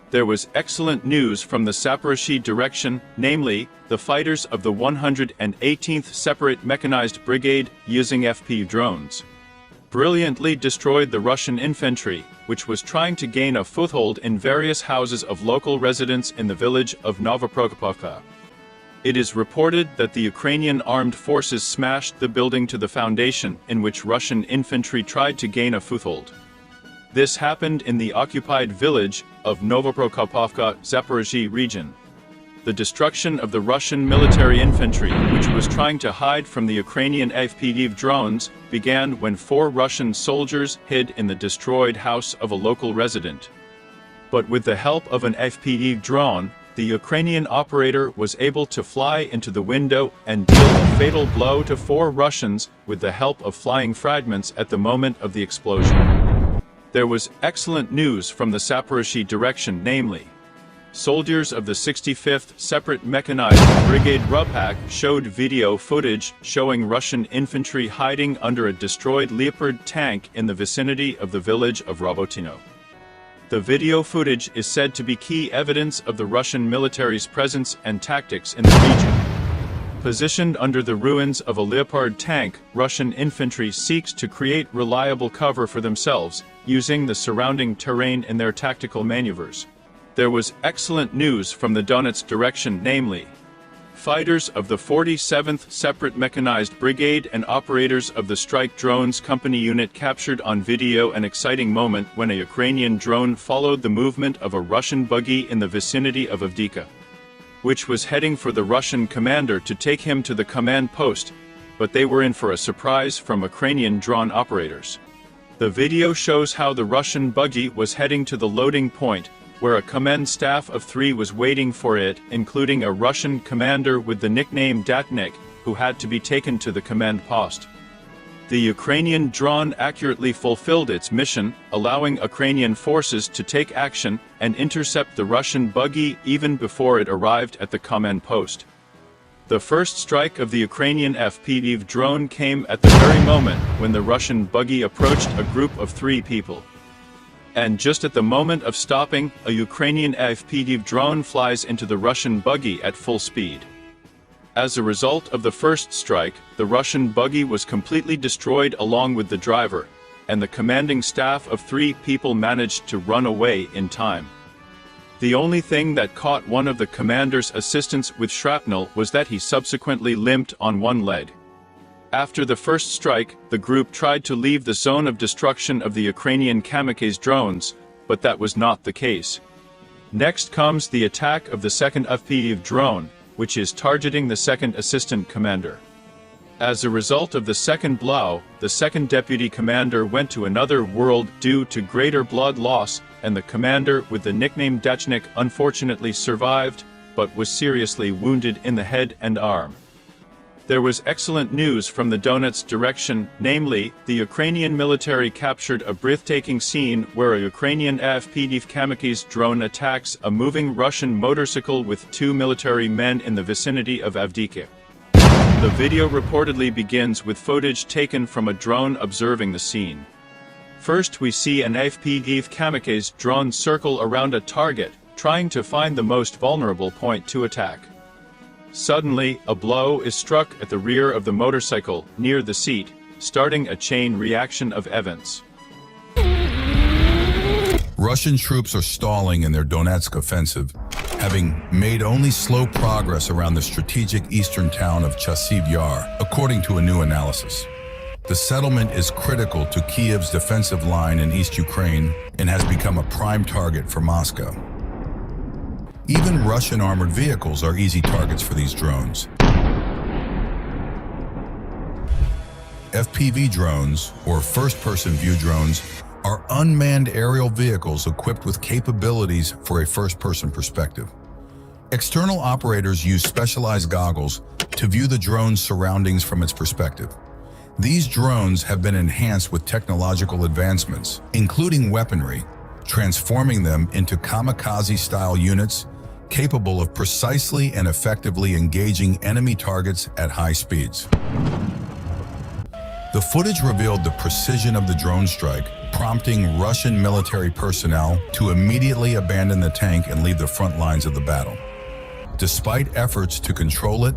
there was excellent news from the Zaporozhye direction, namely, the fighters of the 118th Separate Mechanized Brigade, using FPV drones, brilliantly destroyed the Russian infantry, which was trying to gain a foothold in various houses of local residents in the village of Novoprokopivka. It is reported that the Ukrainian armed forces smashed the building to the foundation in which Russian infantry tried to gain a foothold. This happened in the occupied village of Novoprokopivka, Zaporozhye region. The destruction of the Russian military infantry, which was trying to hide from the Ukrainian FPV drones, began when 4 Russian soldiers hid in the destroyed house of a local resident. But with the help of an FPV drone, the Ukrainian operator was able to fly into the window and deal a fatal blow to 4 Russians with the help of flying fragments at the moment of the explosion. There was excellent news from the Zaporozhye direction, namely, soldiers of the 65th Separate Mechanized Brigade RUPAK showed video footage showing Russian infantry hiding under a destroyed Leopard tank in the vicinity of the village of Robotino. The video footage is said to be key evidence of the Russian military's presence and tactics in the region. Positioned under the ruins of a Leopard tank, Russian infantry seeks to create reliable cover for themselves, using the surrounding terrain in their tactical maneuvers. There was excellent news from the Donetsk direction, namely, fighters of the 47th Separate Mechanized Brigade and operators of the Strike Drones Company unit captured on video an exciting moment when a Ukrainian drone followed the movement of a Russian buggy in the vicinity of Avdiivka, which was heading for the Russian commander to take him to the command post, but they were in for a surprise from Ukrainian drone operators. The video shows how the Russian buggy was heading to the loading point, where a command staff of 3 was waiting for it, including a Russian commander with the nickname Datnik, who had to be taken to the command post. The Ukrainian drone accurately fulfilled its mission, allowing Ukrainian forces to take action and intercept the Russian buggy even before it arrived at the command post. The first strike of the Ukrainian FPV drone came at the very moment when the Russian buggy approached a group of 3 people. And just at the moment of stopping, a Ukrainian FPV drone flies into the Russian buggy at full speed. As a result of the first strike, the Russian buggy was completely destroyed along with the driver, and the commanding staff of 3 people managed to run away in time. The only thing that caught one of the commander's assistants with shrapnel was that he subsequently limped on one leg. After the first strike, the group tried to leave the zone of destruction of the Ukrainian kamikaze drones, but that was not the case. Next comes the attack of the second FPV drone, which is targeting the second assistant commander. As a result of the second blow, the second deputy commander went to another world due to greater blood loss, and the commander with the nickname Dachnik unfortunately survived, but was seriously wounded in the head and arm. There was excellent news from the Donetsk direction, namely, the Ukrainian military captured a breathtaking scene where a Ukrainian FPV kamikaze drone attacks a moving Russian motorcycle with 2 military men in the vicinity of Avdiivka. The video reportedly begins with footage taken from a drone observing the scene. First we see an FPV kamikaze drone circle around a target, trying to find the most vulnerable point to attack. Suddenly, a blow is struck at the rear of the motorcycle, near the seat, starting a chain reaction of events. Russian troops are stalling in their Donetsk offensive, having made only slow progress around the strategic eastern town of Chasiv Yar, according to a new analysis. The settlement is critical to Kiev's defensive line in East Ukraine and has become a prime target for Moscow. Even Russian armored vehicles are easy targets for these drones. FPV drones, or first-person view drones, are unmanned aerial vehicles equipped with capabilities for a first-person perspective. External operators use specialized goggles to view the drone's surroundings from its perspective. These drones have been enhanced with technological advancements, including weaponry, transforming them into kamikaze-style units capable of precisely and effectively engaging enemy targets at high speeds. The footage revealed the precision of the drone strike, prompting Russian military personnel to immediately abandon the tank and leave the front lines of the battle. Despite efforts to control it,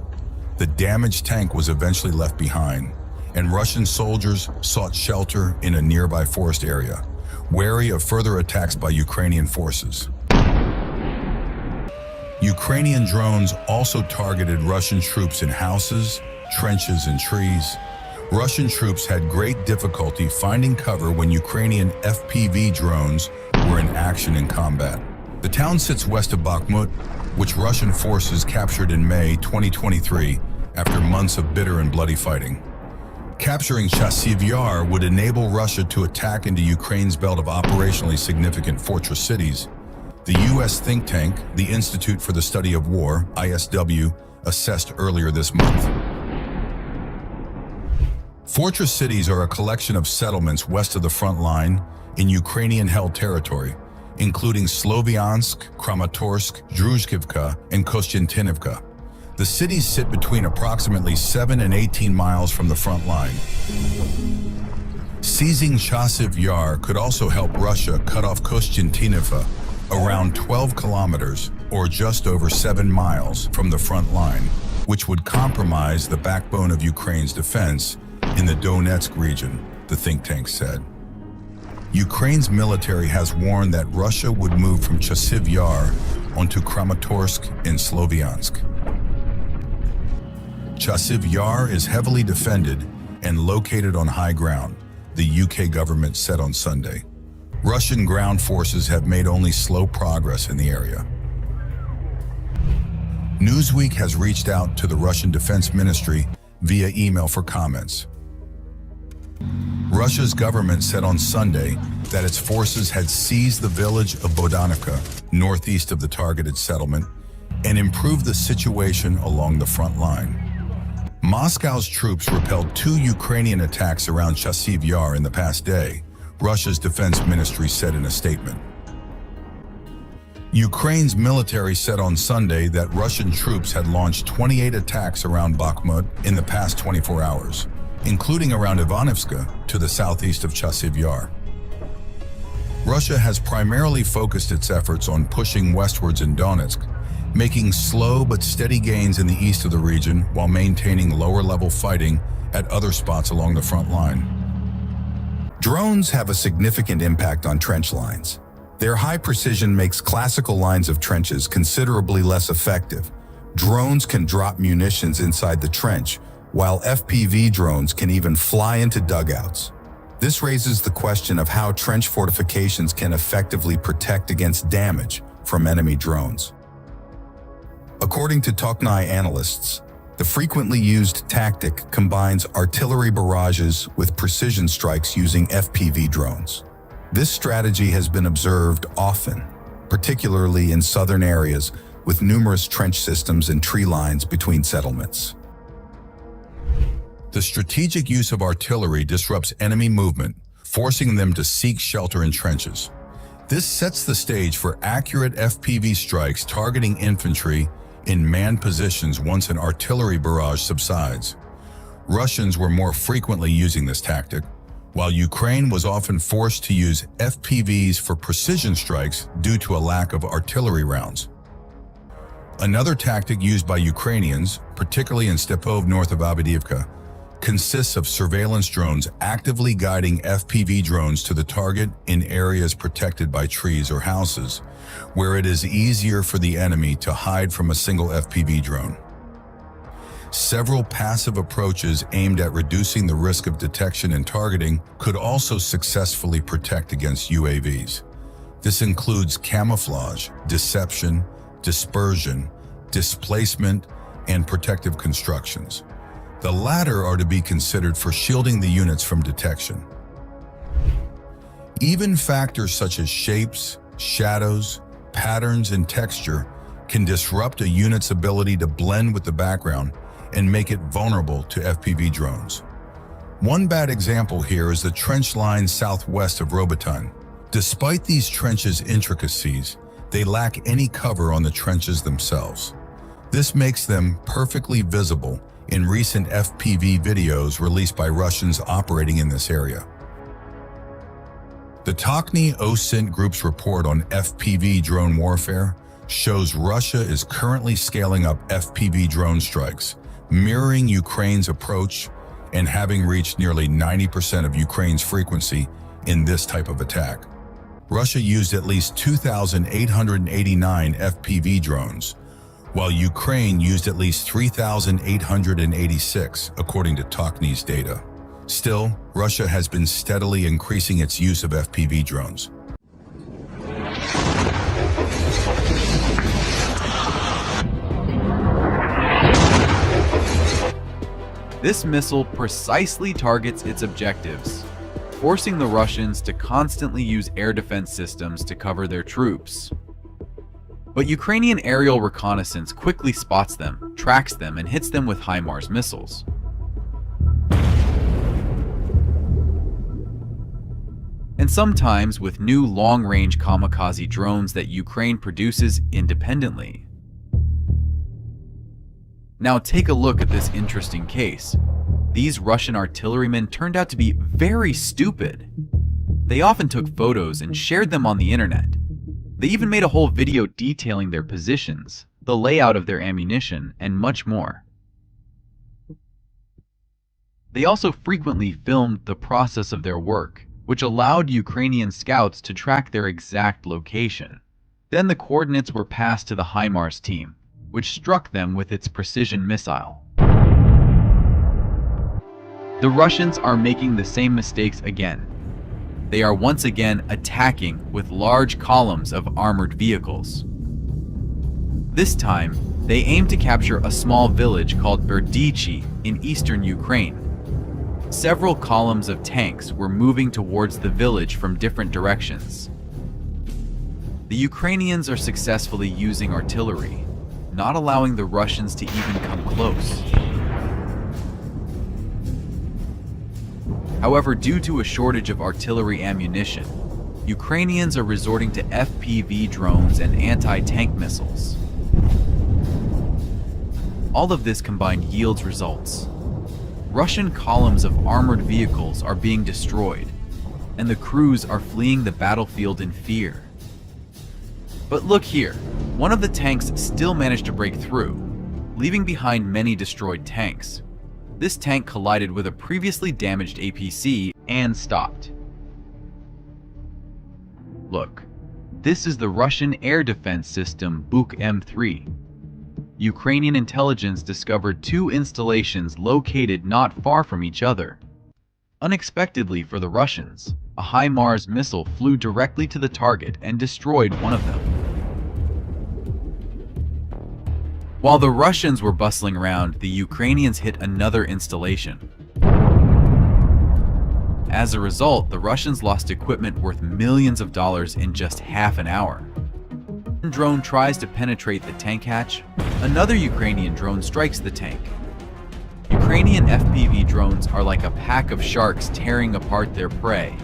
the damaged tank was eventually left behind, and Russian soldiers sought shelter in a nearby forest area, wary of further attacks by Ukrainian forces. Ukrainian drones also targeted Russian troops in houses, trenches, and trees. Russian troops had great difficulty finding cover when Ukrainian FPV drones were in action in combat. The town sits west of Bakhmut, which Russian forces captured in May 2023 after months of bitter and bloody fighting. Capturing Chasiv Yar would enable Russia to attack into Ukraine's belt of operationally significant fortress cities. The U.S. think tank, the Institute for the Study of War, ISW, assessed earlier this month. Fortress cities are a collection of settlements west of the front line in Ukrainian-held territory, including Sloviansk, Kramatorsk, Druzhkivka, and Kostiantinivka. The cities sit between approximately 7 and 18 miles from the front line. Seizing Chasiv Yar could also help Russia cut off Kostiantinivka, around 12 kilometers, or just over 7 miles from the front line, which would compromise the backbone of Ukraine's defense in the Donetsk region, the think tank said. Ukraine's military has warned that Russia would move from Chasiv Yar onto Kramatorsk and Sloviansk. Chasiv Yar is heavily defended and located on high ground, the UK government said on Sunday. Russian ground forces have made only slow progress in the area. Newsweek has reached out to the Russian Defense Ministry via email for comments. Russia's government said on Sunday that its forces had seized the village of Bodanovka, northeast of the targeted settlement, and improved the situation along the front line. Moscow's troops repelled 2 Ukrainian attacks around Chasiv Yar in the past day, Russia's defense ministry said in a statement. Ukraine's military said on Sunday that Russian troops had launched 28 attacks around Bakhmut in the past 24 hours, including around Ivanivska to the southeast of Chasiv Yar. Russia has primarily focused its efforts on pushing westwards in Donetsk, making slow but steady gains in the east of the region while maintaining lower-level fighting at other spots along the front line. Drones have a significant impact on trench lines. Their high precision makes classical lines of trenches considerably less effective. Drones can drop munitions inside the trench, while FPV drones can even fly into dugouts. This raises the question of how trench fortifications can effectively protect against damage from enemy drones. According to Toknai analysts, the frequently used tactic combines artillery barrages with precision strikes using FPV drones. This strategy has been observed often, particularly in southern areas with numerous trench systems and tree lines between settlements. The strategic use of artillery disrupts enemy movement, forcing them to seek shelter in trenches. This sets the stage for accurate FPV strikes targeting infantry in manned positions once an artillery barrage subsides. Russians were more frequently using this tactic, while Ukraine was often forced to use FPVs for precision strikes due to a lack of artillery rounds. Another tactic used by Ukrainians, particularly in Stepov north of Avdiivka, consists of surveillance drones actively guiding FPV drones to the target in areas protected by trees or houses, where it is easier for the enemy to hide from a single FPV drone. Several passive approaches aimed at reducing the risk of detection and targeting could also successfully protect against UAVs. This includes camouflage, deception, dispersion, displacement, and protective constructions. The latter are to be considered for shielding the units from detection. Even factors such as shapes, shadows, patterns, and texture can disrupt a unit's ability to blend with the background and make it vulnerable to FPV drones. One bad example here is the trench line southwest of Robotyne. Despite these trenches' intricacies, they lack any cover on the trenches themselves. This makes them perfectly visible in recent FPV videos released by Russians operating in this area. The Tokhny OSINT Group's report on FPV drone warfare shows Russia is currently scaling up FPV drone strikes, mirroring Ukraine's approach and having reached nearly 90% of Ukraine's frequency in this type of attack. Russia used at least 2,889 FPV drones, while Ukraine used at least 3,886, according to Tokhny's data. Still, Russia has been steadily increasing its use of FPV drones. This missile precisely targets its objectives, forcing the Russians to constantly use air defense systems to cover their troops. But Ukrainian aerial reconnaissance quickly spots them, tracks them, and hits them with HIMARS missiles. And sometimes with new long-range kamikaze drones that Ukraine produces independently. Now take a look at this interesting case. These Russian artillerymen turned out to be very stupid. They often took photos and shared them on the internet. They even made a whole video detailing their positions, the layout of their ammunition, and much more. They also frequently filmed the process of their work, which allowed Ukrainian scouts to track their exact location. Then the coordinates were passed to the HIMARS team, which struck them with its precision missile. The Russians are making the same mistakes again. They are once again attacking with large columns of armored vehicles. This time, they aim to capture a small village called Berdichi in eastern Ukraine. Several columns of tanks were moving towards the village from different directions. The Ukrainians are successfully using artillery, not allowing the Russians to even come close. However, due to a shortage of artillery ammunition, Ukrainians are resorting to FPV drones and anti-tank missiles. All of this combined yields results. Russian columns of armored vehicles are being destroyed, and the crews are fleeing the battlefield in fear. But look here, one of the tanks still managed to break through, leaving behind many destroyed tanks. This tank collided with a previously damaged APC and stopped. Look, this is the Russian air defense system Buk M3. Ukrainian intelligence discovered two installations located not far from each other. Unexpectedly for the Russians, a HIMARS missile flew directly to the target and destroyed one of them. While the Russians were bustling around, the Ukrainians hit another installation. As a result, the Russians lost equipment worth millions of dollars in just half an hour. One drone tries to penetrate the tank hatch. Another Ukrainian drone strikes the tank. Ukrainian FPV drones are like a pack of sharks tearing apart their prey.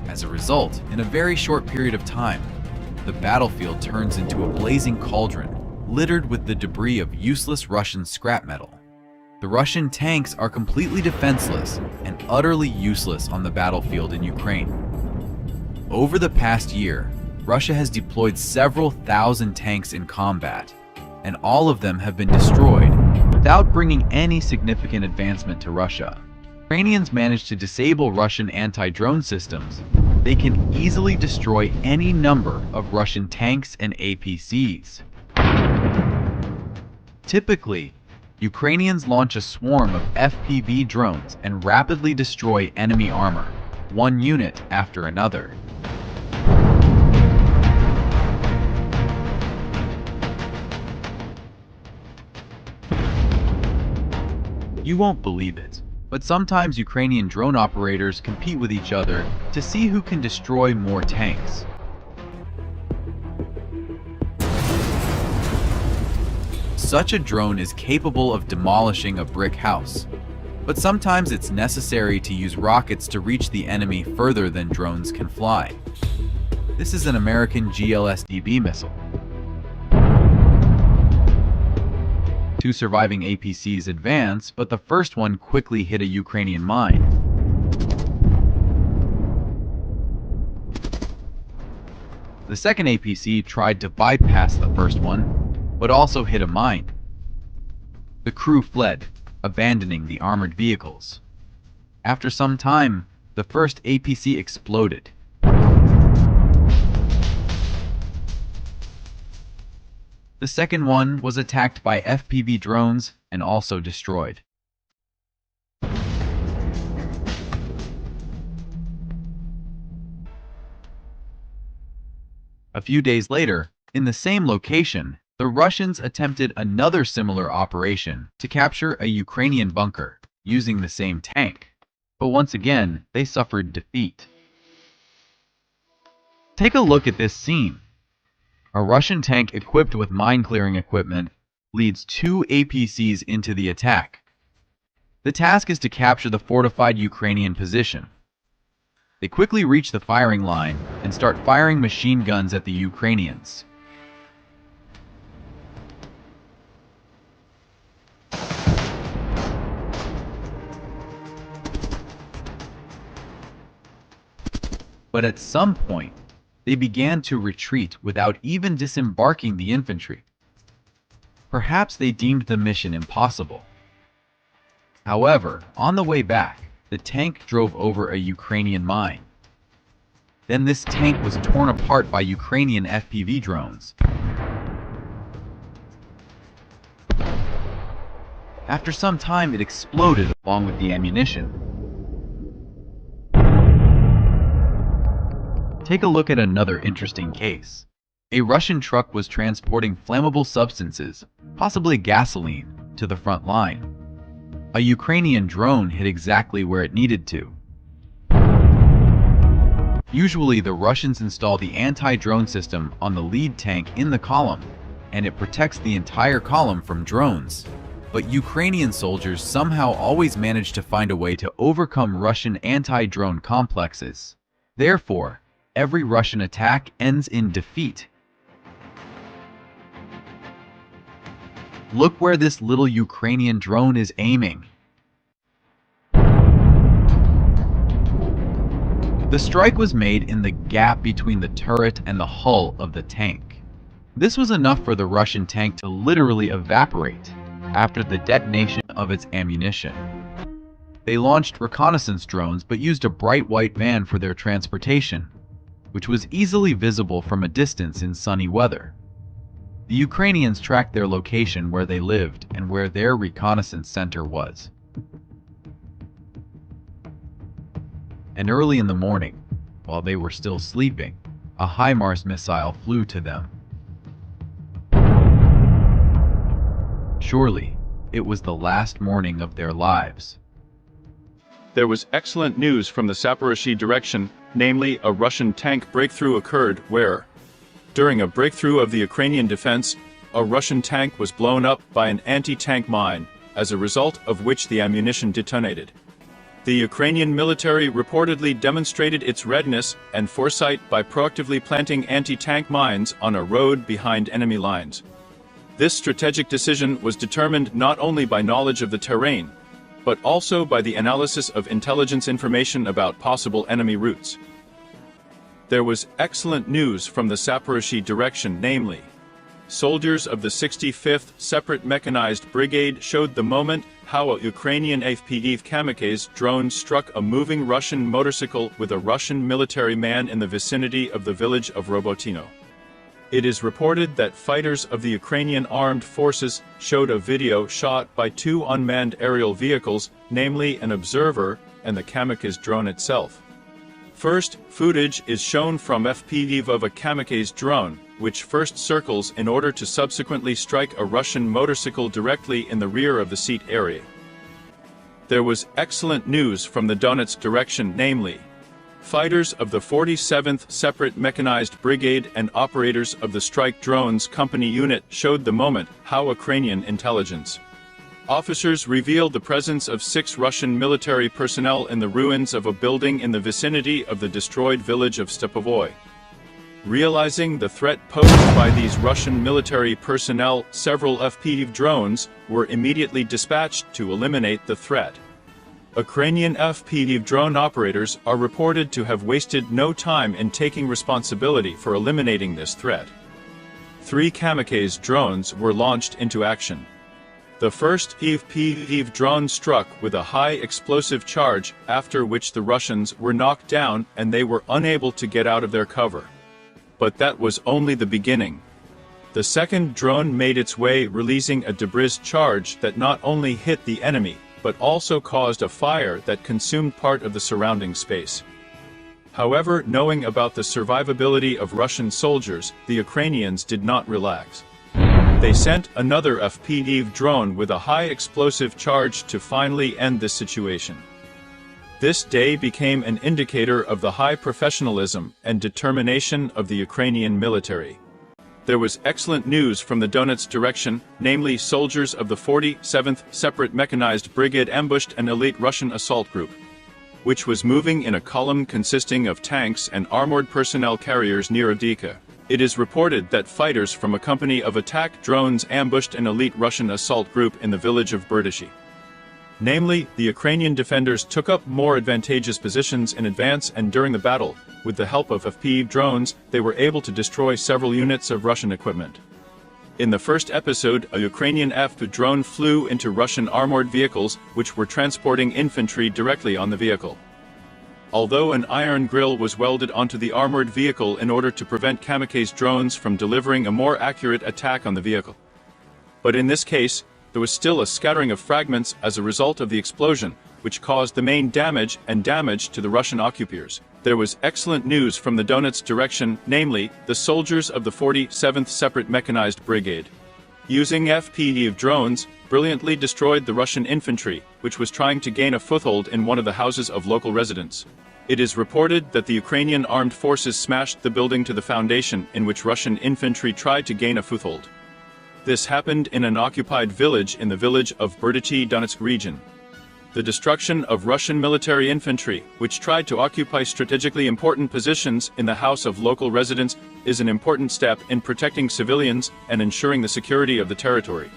As a result, in a very short period of time, the battlefield turns into a blazing cauldron, littered with the debris of useless Russian scrap metal. The Russian tanks are completely defenseless and utterly useless on the battlefield in Ukraine. Over the past year, Russia has deployed several thousand tanks in combat, and all of them have been destroyed without bringing any significant advancement to Russia. Ukrainians managed to disable Russian anti-drone systems. They can easily destroy any number of Russian tanks and APCs. Typically, Ukrainians launch a swarm of FPV drones and rapidly destroy enemy armor, one unit after another. You won't believe it, but sometimes Ukrainian drone operators compete with each other to see who can destroy more tanks. Such a drone is capable of demolishing a brick house, but sometimes it's necessary to use rockets to reach the enemy further than drones can fly. This is an American GLSDB missile. Two surviving APCs advance, but the first one quickly hit a Ukrainian mine. The second APC tried to bypass the first one, but also hit a mine. The crew fled, abandoning the armored vehicles. After some time, the first APC exploded. The second one was attacked by FPV drones and also destroyed. A few days later, in the same location, the Russians attempted another similar operation to capture a Ukrainian bunker using the same tank. But once again, they suffered defeat. Take a look at this scene. A Russian tank equipped with mine-clearing equipment leads two APCs into the attack. The task is to capture the fortified Ukrainian position. They quickly reach the firing line and start firing machine guns at the Ukrainians. But at some point, they began to retreat without even disembarking the infantry. Perhaps they deemed the mission impossible. However, on the way back, the tank drove over a Ukrainian mine. Then this tank was torn apart by Ukrainian FPV drones. After some time, it exploded along with the ammunition. Take a look at another interesting case. A Russian truck was transporting flammable substances, possibly gasoline, to the front line. A Ukrainian drone hit exactly where it needed to. Usually, the Russians install the anti-drone system on the lead tank in the column, and it protects the entire column from drones. But Ukrainian soldiers somehow always manage to find a way to overcome Russian anti-drone complexes. Therefore, every Russian attack ends in defeat. Look where this little Ukrainian drone is aiming. The strike was made in the gap between the turret and the hull of the tank. This was enough for the Russian tank to literally evaporate after the detonation of its ammunition. They launched reconnaissance drones but used a bright white van for their transportation, which was easily visible from a distance in sunny weather. The Ukrainians tracked their location where they lived and where their reconnaissance center was. And early in the morning, while they were still sleeping, a HIMARS missile flew to them. Surely, it was the last morning of their lives. There was excellent news from the Zaporozhye direction, namely a Russian tank breakthrough occurred where, during a breakthrough of the Ukrainian defense, a Russian tank was blown up by an anti-tank mine, as a result of which the ammunition detonated. The Ukrainian military reportedly demonstrated its readiness and foresight by proactively planting anti-tank mines on a road behind enemy lines. This strategic decision was determined not only by knowledge of the terrain, but also by the analysis of intelligence information about possible enemy routes. There was excellent news from the Zaporozhye direction, namely, soldiers of the 65th Separate Mechanized Brigade showed the moment how a Ukrainian FPV kamikaze drone struck a moving Russian motorcycle with a Russian military man in the vicinity of the village of Robotino. It is reported that fighters of the Ukrainian armed forces showed a video shot by two unmanned aerial vehicles, namely an observer and the kamikaze drone itself. First, footage is shown from FPV of a kamikaze drone, which first circles in order to subsequently strike a Russian motorcycle directly in the rear of the seat area. There was excellent news from the Donetsk direction, namely, fighters of the 47th Separate Mechanized Brigade and operators of the Strike Drones Company unit showed the moment how Ukrainian intelligence officers revealed the presence of 6 Russian military personnel in the ruins of a building in the vicinity of the destroyed village of Stepovoy. Realizing the threat posed by these Russian military personnel, several FPV drones were immediately dispatched to eliminate the threat. Ukrainian FPV drone operators are reported to have wasted no time in taking responsibility for eliminating this threat. 3 kamikaze drones were launched into action. The first FPV drone struck with a high explosive charge, after which the Russians were knocked down and they were unable to get out of their cover. But that was only the beginning. The second drone made its way, releasing a debris charge that not only hit the enemy, but also caused a fire that consumed part of the surrounding space. However, knowing about the survivability of Russian soldiers, the Ukrainians did not relax. They sent another FPV drone with a high explosive charge to finally end this situation. This day became an indicator of the high professionalism and determination of the Ukrainian military. There was excellent news from the Donetsk direction, namely soldiers of the 47th Separate Mechanized Brigade ambushed an elite Russian assault group, which was moving in a column consisting of tanks and armored personnel carriers near Avdiivka. It is reported that fighters from a company of attack drones ambushed an elite Russian assault group in the village of Berdishi. Namely, the Ukrainian defenders took up more advantageous positions in advance, and during the battle, with the help of FPV drones, they were able to destroy several units of Russian equipment. In the first episode, a Ukrainian FPV drone flew into Russian armored vehicles, which were transporting infantry directly on the vehicle. Although an iron grill was welded onto the armored vehicle in order to prevent kamikaze drones from delivering a more accurate attack on the vehicle. But in this case, there was still a scattering of fragments as a result of the explosion, which caused the main damage and damage to the Russian occupiers. There was excellent news from the Donetsk direction, namely, the soldiers of the 47th Separate Mechanized Brigade, using FPV drones, brilliantly destroyed the Russian infantry, which was trying to gain a foothold in one of the houses of local residents. It is reported that the Ukrainian armed forces smashed the building to the foundation in which Russian infantry tried to gain a foothold. This happened in an occupied village in the village of Berdichi, Donetsk region. The destruction of Russian military infantry, which tried to occupy strategically important positions in the house of local residents, is an important step in protecting civilians and ensuring the security of the territory.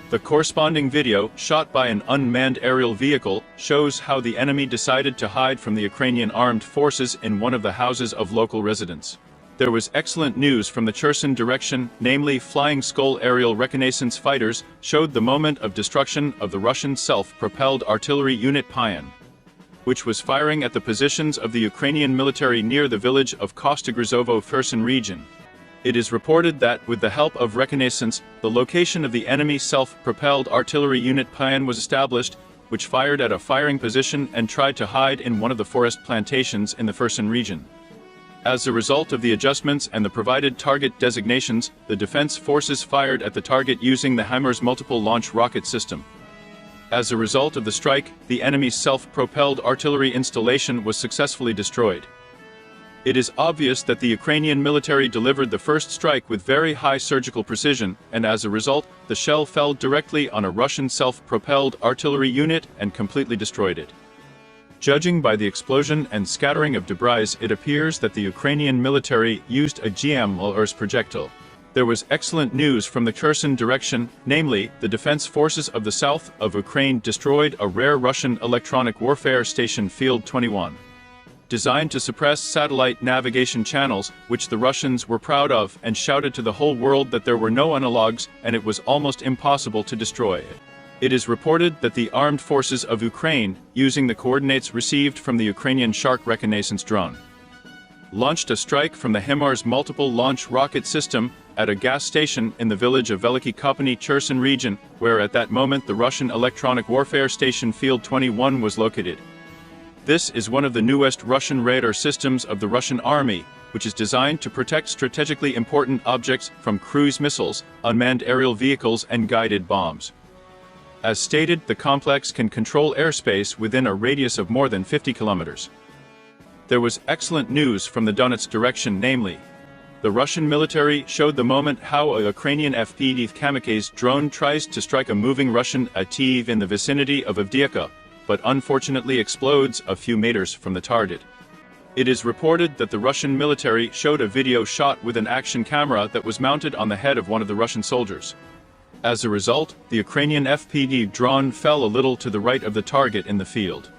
The corresponding video, shot by an unmanned aerial vehicle, shows how the enemy decided to hide from the Ukrainian armed forces in one of the houses of local residents. There was excellent news from the Cherson direction, namely Flying Skull aerial reconnaissance fighters showed the moment of destruction of the Russian self-propelled artillery unit Payan, which was firing at the positions of the Ukrainian military near the village of Kostogrizovo Kherson region. It is reported that, with the help of reconnaissance, the location of the enemy self-propelled artillery unit Payan was established, which fired at a firing position and tried to hide in one of the forest plantations in the Kherson region. As a result of the adjustments and the provided target designations, the defense forces fired at the target using the HIMARS multiple launch rocket system. As a result of the strike, the enemy's self-propelled artillery installation was successfully destroyed. It is obvious that the Ukrainian military delivered the first strike with very high surgical precision, and as a result, the shell fell directly on a Russian self-propelled artillery unit and completely destroyed it. Judging by the explosion and scattering of debris, it appears that the Ukrainian military used a GMLRS projectile. There was excellent news from the Kherson direction, namely, the defense forces of the south of Ukraine destroyed a rare Russian electronic warfare station Field 21, designed to suppress satellite navigation channels, which the Russians were proud of and shouted to the whole world that there were no analogs and it was almost impossible to destroy it. It is reported that the armed forces of Ukraine, using the coordinates received from the Ukrainian Shark reconnaissance drone, launched a strike from the HIMARS multiple launch rocket system at a gas station in the village of Veliki Kopany, Cherson region, where at that moment the Russian electronic warfare station Field 21 was located. This is one of the newest Russian radar systems of the Russian army, which is designed to protect strategically important objects from cruise missiles, unmanned aerial vehicles and guided bombs. As stated, the complex can control airspace within a radius of more than 50 kilometers. There was excellent news from the Donetsk direction, namely, the Russian military showed the moment how a Ukrainian FPV kamikaze drone tries to strike a moving Russian ATV in the vicinity of Avdiivka, but unfortunately explodes a few meters from the target. It is reported that the Russian military showed a video shot with an action camera that was mounted on the head of one of the Russian soldiers. As a result, the Ukrainian FPV drone fell a little to the right of the target in the field.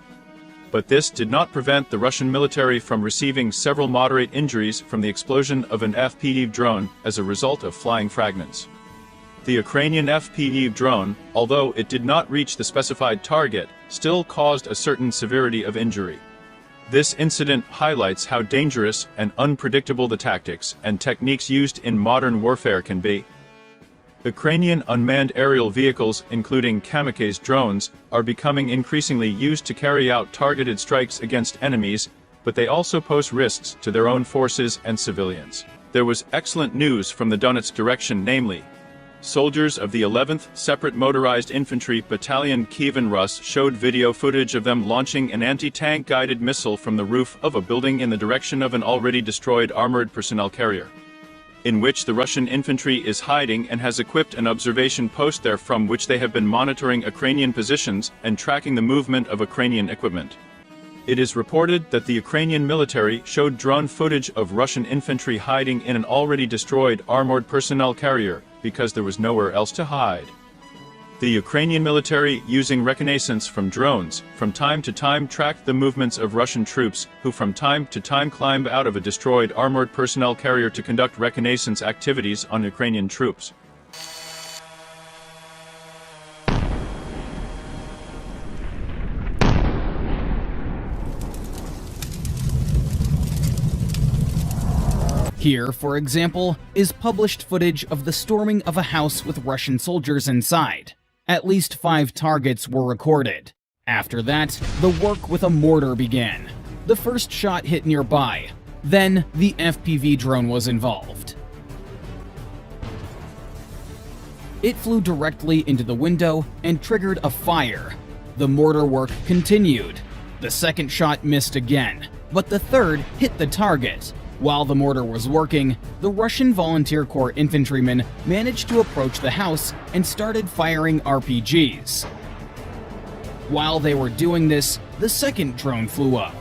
But this did not prevent the Russian military from receiving several moderate injuries from the explosion of an FPV drone as a result of flying fragments. The Ukrainian FPV drone, although it did not reach the specified target, still caused a certain severity of injury. This incident highlights how dangerous and unpredictable the tactics and techniques used in modern warfare can be. Ukrainian unmanned aerial vehicles, including kamikaze drones, are becoming increasingly used to carry out targeted strikes against enemies, but they also pose risks to their own forces and civilians. There was excellent news from the Donetsk direction, namely, soldiers of the 11th Separate Motorized Infantry Battalion Kievan Rus showed video footage of them launching an anti-tank guided missile from the roof of a building in the direction of an already destroyed armored personnel carrier, in which the Russian infantry is hiding and has equipped an observation post there from which they have been monitoring Ukrainian positions and tracking the movement of Ukrainian equipment. It is reported that the Ukrainian military showed drone footage of Russian infantry hiding in an already destroyed armored personnel carrier because there was nowhere else to hide. The Ukrainian military, using reconnaissance from drones, from time to time tracked the movements of Russian troops, who from time to time climbed out of a destroyed armored personnel carrier to conduct reconnaissance activities on Ukrainian troops. Here, for example, is published footage of the storming of a house with Russian soldiers inside. At least 5 targets were recorded. After that, the work with a mortar began. The first shot hit nearby. Then, the FPV drone was involved. It flew directly into the window and triggered a fire. The mortar work continued. The second shot missed again, but the third hit the target. While the mortar was working, the Russian Volunteer Corps infantrymen managed to approach the house and started firing RPGs. While they were doing this, the second drone flew up.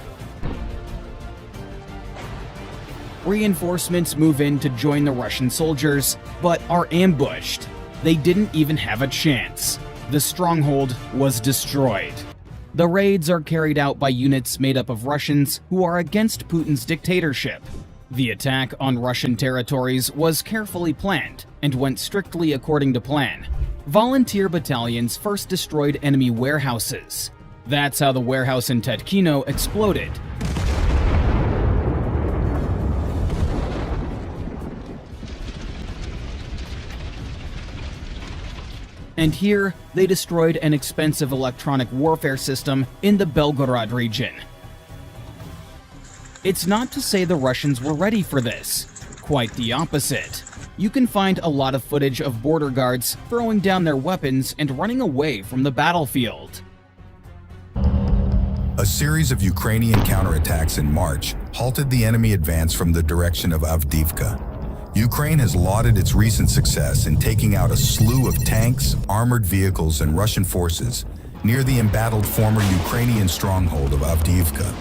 Reinforcements move in to join the Russian soldiers, but are ambushed. They didn't even have a chance. The stronghold was destroyed. The raids are carried out by units made up of Russians who are against Putin's dictatorship. The attack on Russian territories was carefully planned and went strictly according to plan. Volunteer battalions first destroyed enemy warehouses. That's how the warehouse in Tetkino exploded. And here, they destroyed an expensive electronic warfare system in the Belgorod region. It's not to say the Russians were ready for this. Quite the opposite. You can find a lot of footage of border guards throwing down their weapons and running away from the battlefield. A series of Ukrainian counterattacks in March halted the enemy advance from the direction of Avdiivka. Ukraine has lauded its recent success in taking out a slew of tanks, armored vehicles, and Russian forces near the embattled former Ukrainian stronghold of Avdiivka,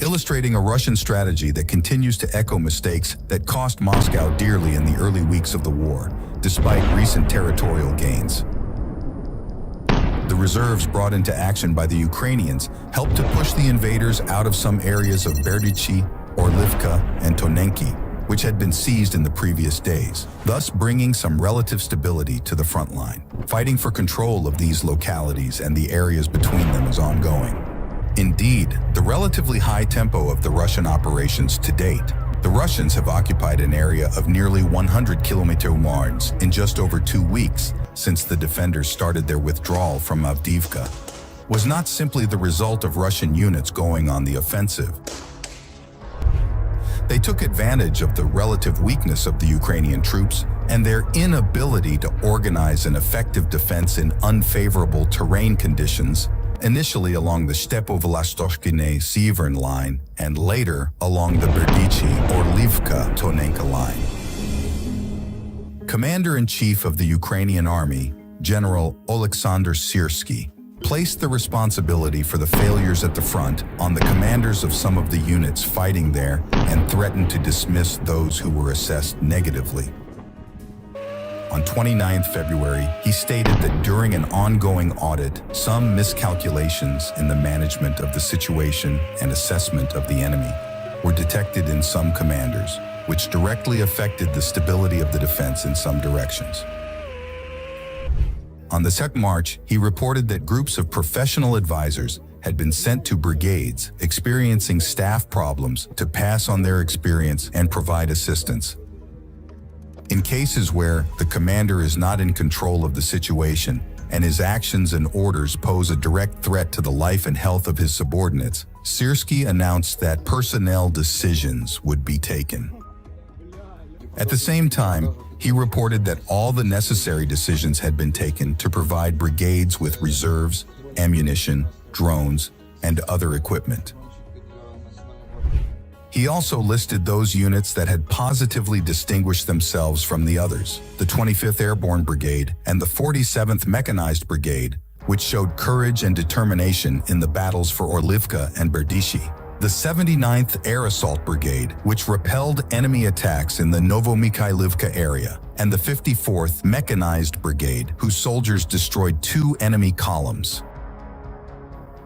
illustrating a Russian strategy that continues to echo mistakes that cost Moscow dearly in the early weeks of the war, despite recent territorial gains. The reserves brought into action by the Ukrainians helped to push the invaders out of some areas of Berdichi, Orlivka, and Tonenki, which had been seized in the previous days, thus bringing some relative stability to the front line. Fighting for control of these localities and the areas between them is ongoing. Indeed, the relatively high tempo of the Russian operations to date, the Russians have occupied an area of nearly 100 kilometers in just over 2 weeks since the defenders started their withdrawal from Avdiivka, was not simply the result of Russian units going on the offensive. They took advantage of the relative weakness of the Ukrainian troops and their inability to organize an effective defense in unfavorable terrain conditions, initially along the Stepo-Vostochny-Severn line and later along the Berdichi-Orlivka-Tonenka line. Commander-in-Chief of the Ukrainian Army, General Oleksandr Syrskyi, placed the responsibility for the failures at the front on the commanders of some of the units fighting there and threatened to dismiss those who were assessed negatively. On 29 February, he stated that during an ongoing audit, some miscalculations in the management of the situation and assessment of the enemy were detected in some commanders, which directly affected the stability of the defense in some directions. On the 2nd March, he reported that groups of professional advisors had been sent to brigades experiencing staff problems to pass on their experience and provide assistance. In cases where the commander is not in control of the situation and his actions and orders pose a direct threat to the life and health of his subordinates, Syrski announced that personnel decisions would be taken. At the same time, he reported that all the necessary decisions had been taken to provide brigades with reserves, ammunition, drones, and other equipment. He also listed those units that had positively distinguished themselves from the others, the 25th Airborne Brigade and the 47th Mechanized Brigade, which showed courage and determination in the battles for Orlivka and Berdishi. The 79th Air Assault Brigade, which repelled enemy attacks in the Novomikhailivka area, and the 54th Mechanized Brigade, whose soldiers destroyed 2 enemy columns.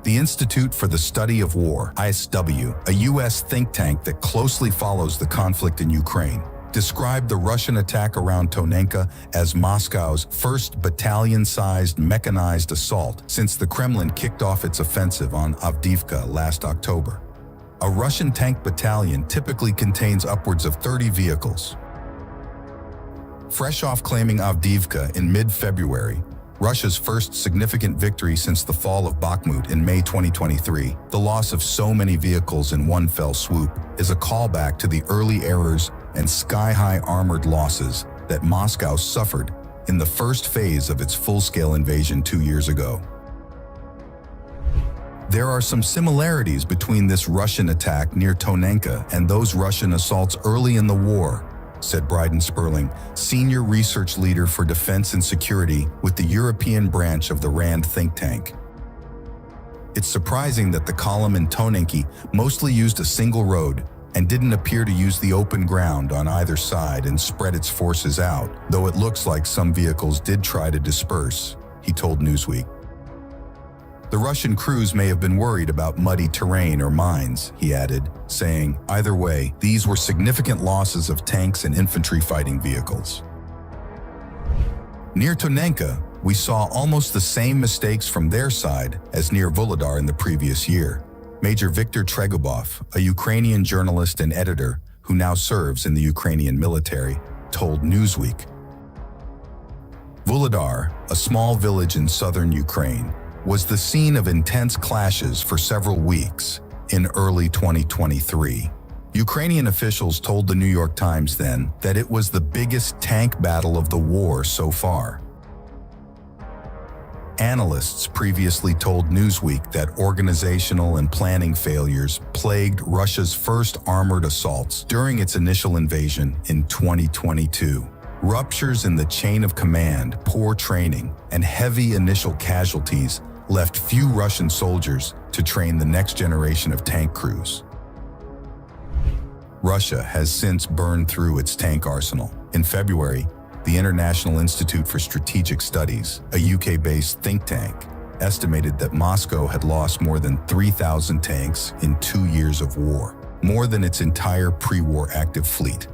The Institute for the Study of War, ISW, a U.S. think tank that closely follows the conflict in Ukraine, described the Russian attack around Tonenka as Moscow's first battalion-sized mechanized assault since the Kremlin kicked off its offensive on Avdiivka last October. A Russian tank battalion typically contains upwards of 30 vehicles. Fresh off claiming Avdiivka in mid-February, Russia's first significant victory since the fall of Bakhmut in May 2023, the loss of so many vehicles in one fell swoop is a callback to the early errors and sky-high armored losses that Moscow suffered in the first phase of its full-scale invasion 2 years ago. There are some similarities between this Russian attack near Tonenka and those Russian assaults early in the war, said Bryden Sperling, senior research leader for defense and security with the European branch of the RAND think tank. It's surprising that the column in Tonenki mostly used a single road and didn't appear to use the open ground on either side and spread its forces out, though it looks like some vehicles did try to disperse, he told Newsweek. The Russian crews may have been worried about muddy terrain or mines, he added, saying, either way, these were significant losses of tanks and infantry fighting vehicles. Near Tonenka, we saw almost the same mistakes from their side as near Vuhledar in the previous year. Major Viktor Tregubov, a Ukrainian journalist and editor who now serves in the Ukrainian military, told Newsweek. Vuhledar, a small village in southern Ukraine, was the scene of intense clashes for several weeks in early 2023. Ukrainian officials told the New York Times then that it was the biggest tank battle of the war so far. Analysts previously told Newsweek that organizational and planning failures plagued Russia's first armored assaults during its initial invasion in 2022. Ruptures in the chain of command, poor training, and heavy initial casualties left few Russian soldiers to train the next generation of tank crews. Russia has since burned through its tank arsenal. In February, the International Institute for Strategic Studies, a UK-based think tank, estimated that Moscow had lost more than 3,000 tanks in 2 years of war, more than its entire pre-war active fleet.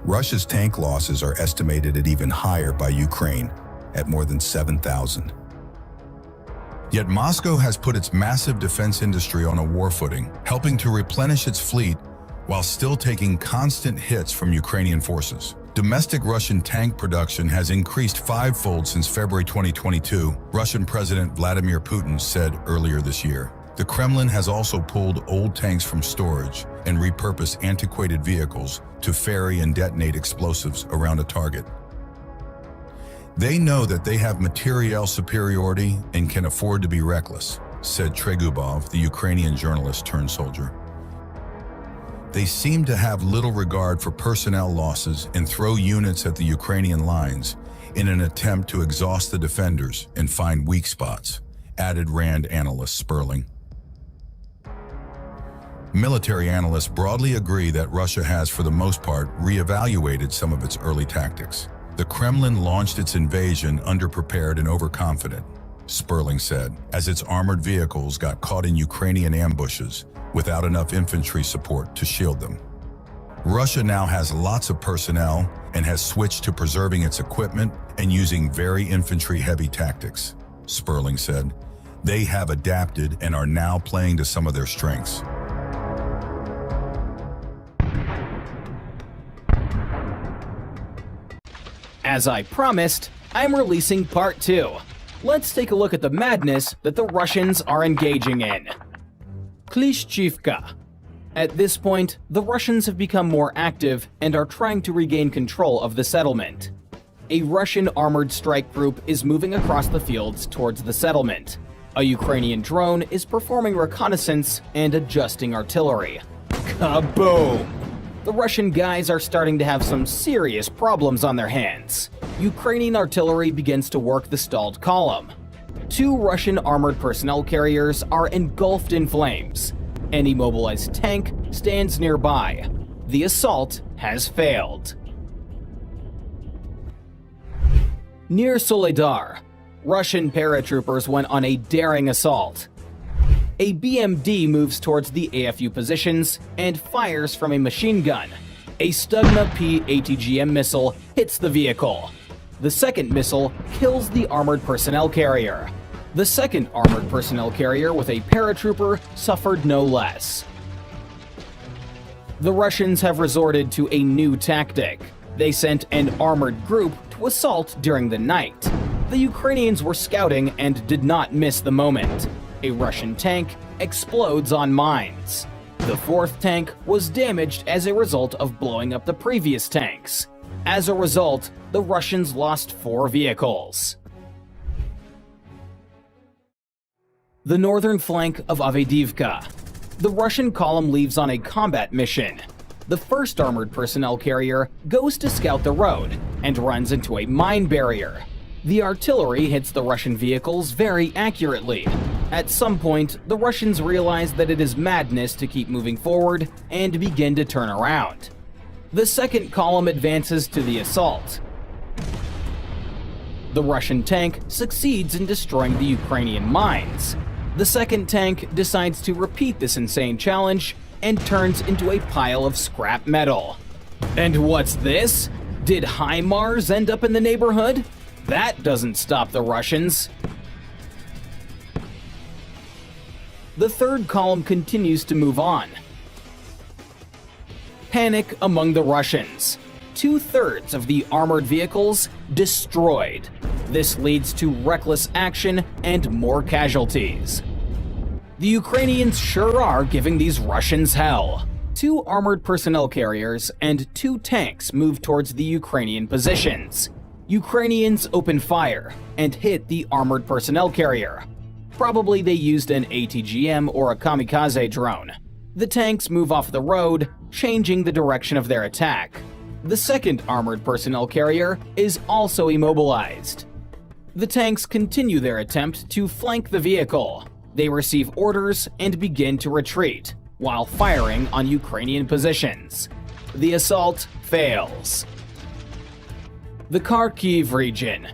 Russia's tank losses are estimated at even higher by Ukraine, at more than 7,000. Yet Moscow has put its massive defense industry on a war footing, helping to replenish its fleet while still taking constant hits from Ukrainian forces. Domestic Russian tank production has increased 5-fold since February 2022, Russian President Vladimir Putin said earlier this year. The Kremlin has also pulled old tanks from storage and repurposed antiquated vehicles to ferry and detonate explosives around a target. They know that they have materiel superiority and can afford to be reckless, said Tregubov, the Ukrainian journalist turned soldier. They seem to have little regard for personnel losses and throw units at the Ukrainian lines in an attempt to exhaust the defenders and find weak spots, added RAND analyst Sperling. Military analysts broadly agree that Russia has, for the most part, reevaluated some of its early tactics. The Kremlin launched its invasion underprepared and overconfident, Sperling said, as its armored vehicles got caught in Ukrainian ambushes without enough infantry support to shield them. Russia now has lots of personnel and has switched to preserving its equipment and using very infantry-heavy tactics, Sperling said. They have adapted and are now playing to some of their strengths. As I promised, I'm releasing part 2. Let's take a look at the madness that the Russians are engaging in. Klishchivka. At this point, the Russians have become more active and are trying to regain control of the settlement. A Russian armored strike group is moving across the fields towards the settlement. A Ukrainian drone is performing reconnaissance and adjusting artillery. Kaboom! The Russian guys are starting to have some serious problems on their hands. Ukrainian artillery begins to work the stalled column. 2 Russian armored personnel carriers are engulfed in flames. An immobilized tank stands nearby. The assault has failed. Near Soledar, Russian paratroopers went on a daring assault. A BMD moves towards the AFU positions and fires from a machine gun. A Stugna P ATGM missile hits the vehicle. The second missile kills the armored personnel carrier. The second armored personnel carrier with a paratrooper suffered no less. The Russians have resorted to a new tactic. They sent an armored group to assault during the night. The Ukrainians were scouting and did not miss the moment. A Russian tank explodes on mines. The fourth tank was damaged as a result of blowing up the previous tanks. As a result, the Russians lost 4 vehicles. The northern flank of Avdiivka. The Russian column leaves on a combat mission. The first armored personnel carrier goes to scout the road and runs into a mine barrier. The artillery hits the Russian vehicles very accurately. At some point, the Russians realize that it is madness to keep moving forward and begin to turn around. The second column advances to the assault. The Russian tank succeeds in destroying the Ukrainian mines. The second tank decides to repeat this insane challenge and turns into a pile of scrap metal. And what's this? Did HIMARS end up in the neighborhood? That doesn't stop the Russians. The third column continues to move on. Panic among the Russians. 2/3 of the armored vehicles destroyed. This leads to reckless action and more casualties. The Ukrainians sure are giving these Russians hell. 2 armored personnel carriers and 2 tanks move towards the Ukrainian positions. Ukrainians open fire and hit the armored personnel carrier. Probably they used an ATGM or a kamikaze drone. The tanks move off the road, changing the direction of their attack. The second armored personnel carrier is also immobilized. The tanks continue their attempt to flank the vehicle. They receive orders and begin to retreat, while firing on Ukrainian positions. The assault fails. The Kharkiv region.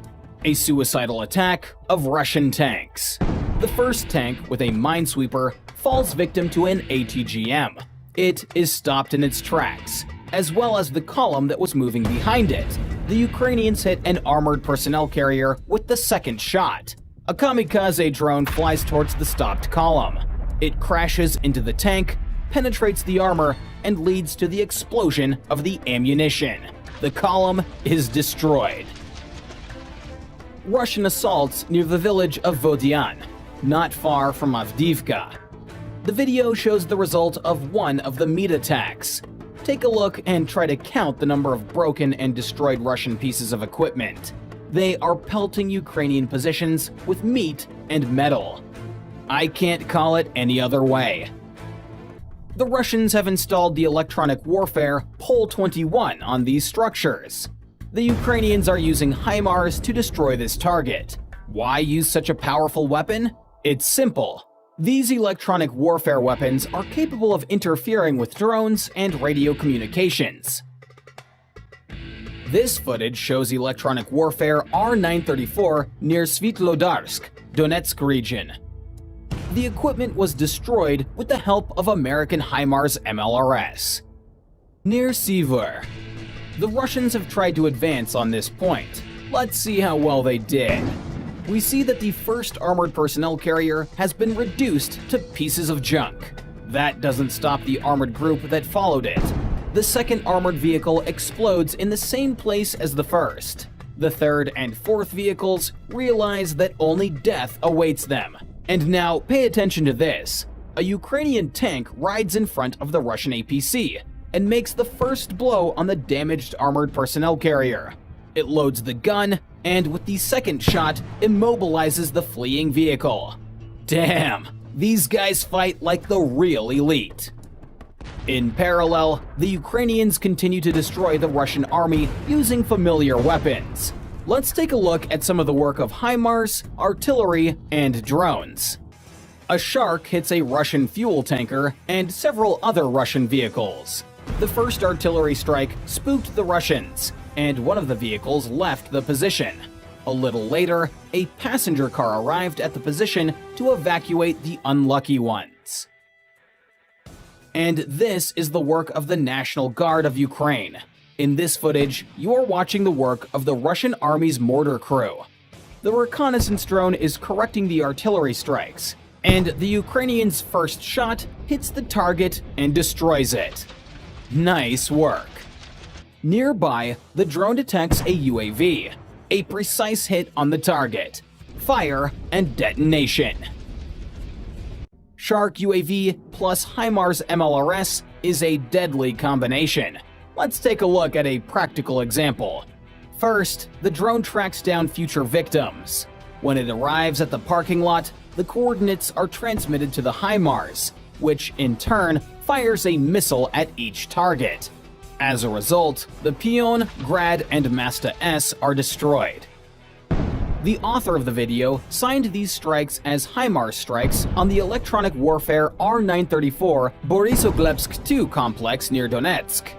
A suicidal attack of Russian tanks. The first tank, with a minesweeper, falls victim to an ATGM. It is stopped in its tracks, as well as the column that was moving behind it. The Ukrainians hit an armored personnel carrier with the second shot. A kamikaze drone flies towards the stopped column. It crashes into the tank, penetrates the armor, and leads to the explosion of the ammunition. The column is destroyed. Russian assaults near the village of Vodian, not far from Avdiivka. The video shows the result of one of the meat attacks. Take a look and try to count the number of broken and destroyed Russian pieces of equipment. They are pelting Ukrainian positions with meat and metal. I can't call it any other way. The Russians have installed the electronic warfare Pol-21 on these structures. The Ukrainians are using HIMARS to destroy this target. Why use such a powerful weapon? It's simple. These electronic warfare weapons are capable of interfering with drones and radio communications. This footage shows electronic warfare R-934 near Svitlodarsk, Donetsk region. The equipment was destroyed with the help of American HIMARS MLRS. Near Sivur. The Russians have tried to advance on this point. Let's see how well they did. We see that the first armored personnel carrier has been reduced to pieces of junk. That doesn't stop the armored group that followed it. The second armored vehicle explodes in the same place as the first. The third and fourth vehicles realize that only death awaits them. And now, pay attention to this. A Ukrainian tank rides in front of the Russian APC and makes the first blow on the damaged armored personnel carrier. It loads the gun, and with the second shot, immobilizes the fleeing vehicle. Damn, these guys fight like the real elite. In parallel, the Ukrainians continue to destroy the Russian army using familiar weapons. Let's take a look at some of the work of HIMARS, artillery, and drones. A Shark hits a Russian fuel tanker and several other Russian vehicles. The first artillery strike spooked the Russians, and one of the vehicles left the position. A little later, a passenger car arrived at the position to evacuate the unlucky ones. And this is the work of the National Guard of Ukraine. In this footage, you are watching the work of the Russian army's mortar crew. The reconnaissance drone is correcting the artillery strikes, and the Ukrainians' first shot hits the target and destroys it. Nice work. Nearby, the drone detects a UAV. A precise hit on the target. Fire and detonation. Shark UAV plus HIMARS MLRS is a deadly combination. Let's take a look at a practical example. First, the drone tracks down future victims. When it arrives at the parking lot, the coordinates are transmitted to the HIMARS, which in turn fires a missile at each target. As a result, the Pion, Grad, and Masta S are destroyed. The author of the video signed these strikes as HIMARS strikes on the electronic warfare R-934 Borysoglebsk 2 complex near Donetsk.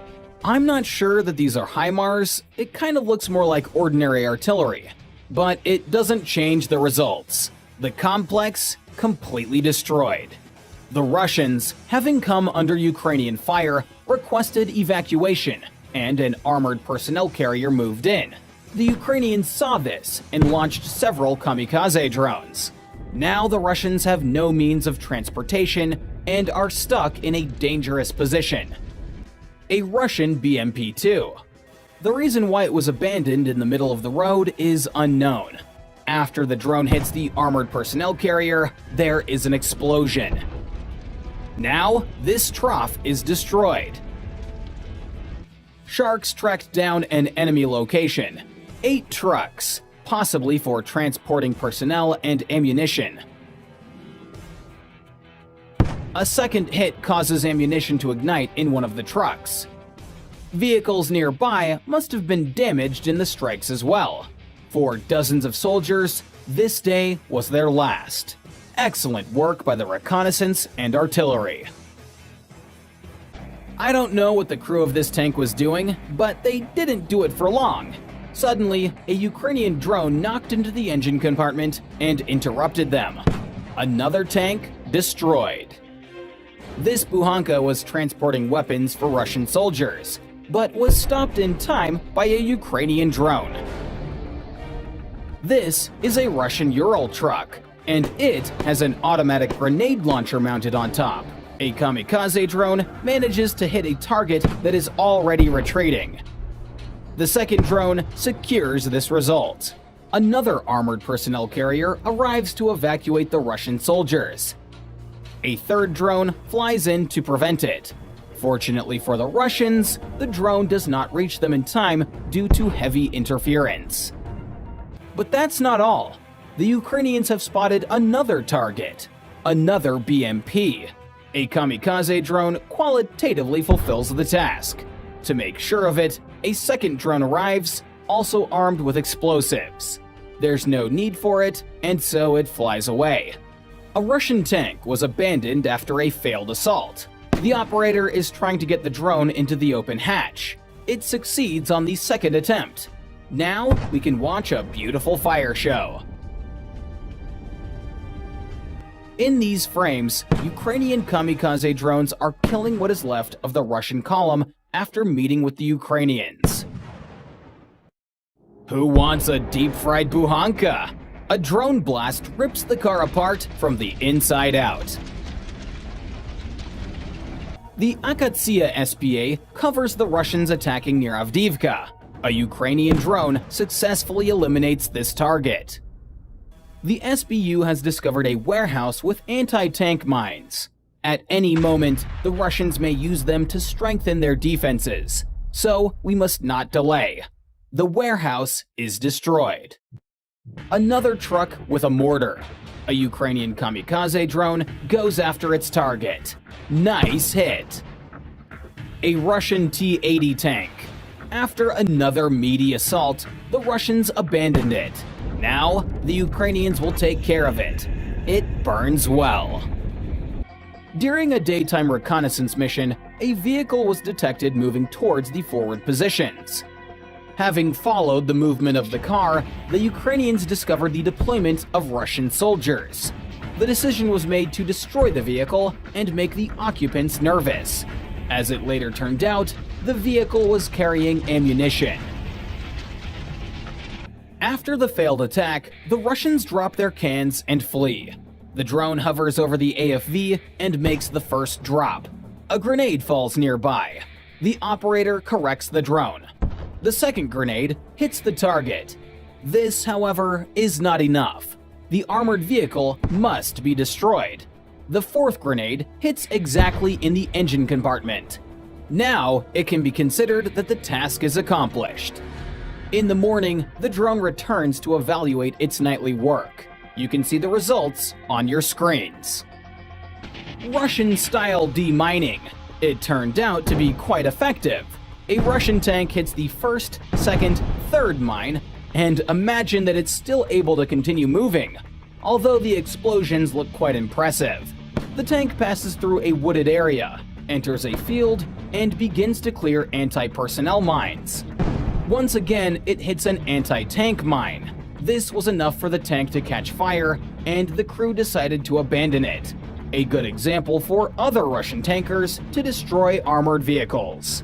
I'm not sure that these are HIMARS, it kind of looks more like ordinary artillery. But it doesn't change the results. The complex completely destroyed. The Russians, having come under Ukrainian fire, requested evacuation, and an armored personnel carrier moved in. The Ukrainians saw this and launched several kamikaze drones. Now the Russians have no means of transportation and are stuck in a dangerous position. A Russian BMP-2. The reason why it was abandoned in the middle of the road is unknown. After the drone hits the armored personnel carrier, there is an explosion. Now, this trough is destroyed. Sharks tracked down an enemy location. 8 trucks, possibly for transporting personnel and ammunition. A second hit causes ammunition to ignite in one of the trucks. Vehicles nearby must have been damaged in the strikes as well. For dozens of soldiers, this day was their last. Excellent work by the reconnaissance and artillery. I don't know what the crew of this tank was doing, but they didn't do it for long. Suddenly, a Ukrainian drone knocked into the engine compartment and interrupted them. Another tank destroyed. This Buhanka was transporting weapons for Russian soldiers, but was stopped in time by a Ukrainian drone. This is a Russian Ural truck, and it has an automatic grenade launcher mounted on top. A kamikaze drone manages to hit a target that is already retreating. The second drone secures this result. Another armored personnel carrier arrives to evacuate the Russian soldiers. A third drone flies in to prevent it. Fortunately for the Russians, the drone does not reach them in time due to heavy interference. But that's not all. The Ukrainians have spotted another target, another BMP. A kamikaze drone qualitatively fulfills the task. To make sure of it, a second drone arrives, also armed with explosives. There's no need for it, and so it flies away. A Russian tank was abandoned after a failed assault. The operator is trying to get the drone into the open hatch. It succeeds on the second attempt. Now we can watch a beautiful fire show. In these frames, Ukrainian kamikaze drones are killing what is left of the Russian column after meeting with the Ukrainians. Who wants a deep-fried buhanka? A drone blast rips the car apart from the inside out. The Akatsia SPA covers the Russians attacking near Avdiivka. A Ukrainian drone successfully eliminates this target. The SBU has discovered a warehouse with anti-tank mines. At any moment, the Russians may use them to strengthen their defenses, so we must not delay. The warehouse is destroyed. Another truck with a mortar. A Ukrainian kamikaze drone goes after its target. Nice hit. A Russian T-80 tank. After another meaty assault, the Russians abandoned it. Now, the Ukrainians will take care of it. It burns well. During a daytime reconnaissance mission, a vehicle was detected moving towards the forward positions. Having followed the movement of the car, the Ukrainians discovered the deployment of Russian soldiers. The decision was made to destroy the vehicle and make the occupants nervous. As it later turned out, the vehicle was carrying ammunition. After the failed attack, the Russians drop their cans and flee. The drone hovers over the AFV and makes the first drop. A grenade falls nearby. The operator corrects the drone. The second grenade hits the target. This, however, is not enough. The armored vehicle must be destroyed. The fourth grenade hits exactly in the engine compartment. Now, it can be considered that the task is accomplished. In the morning, the drone returns to evaluate its nightly work. You can see the results on your screens. Russian-style demining. It turned out to be quite effective. A Russian tank hits the first, second, third mine, and imagine that it's still able to continue moving. Although the explosions look quite impressive. The tank passes through a wooded area, enters a field, and begins to clear anti-personnel mines. Once again, it hits an anti-tank mine. This was enough for the tank to catch fire, and the crew decided to abandon it. A good example for other Russian tankers to destroy armored vehicles.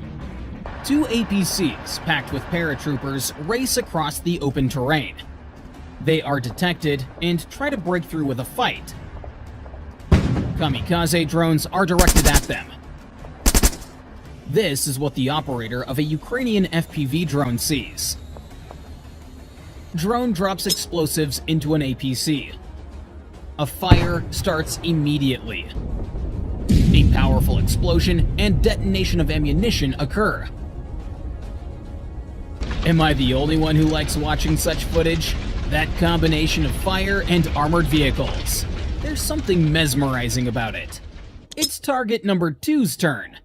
Two APCs packed with paratroopers race across the open terrain. They are detected and try to break through with a fight. Kamikaze drones are directed at them. This is what the operator of a Ukrainian FPV drone sees. Drone drops explosives into an APC. A fire starts immediately. A powerful explosion and detonation of ammunition occur. Am I the only one who likes watching such footage? That combination of fire and armored vehicles. There's something mesmerizing about it. It's target number 2's turn.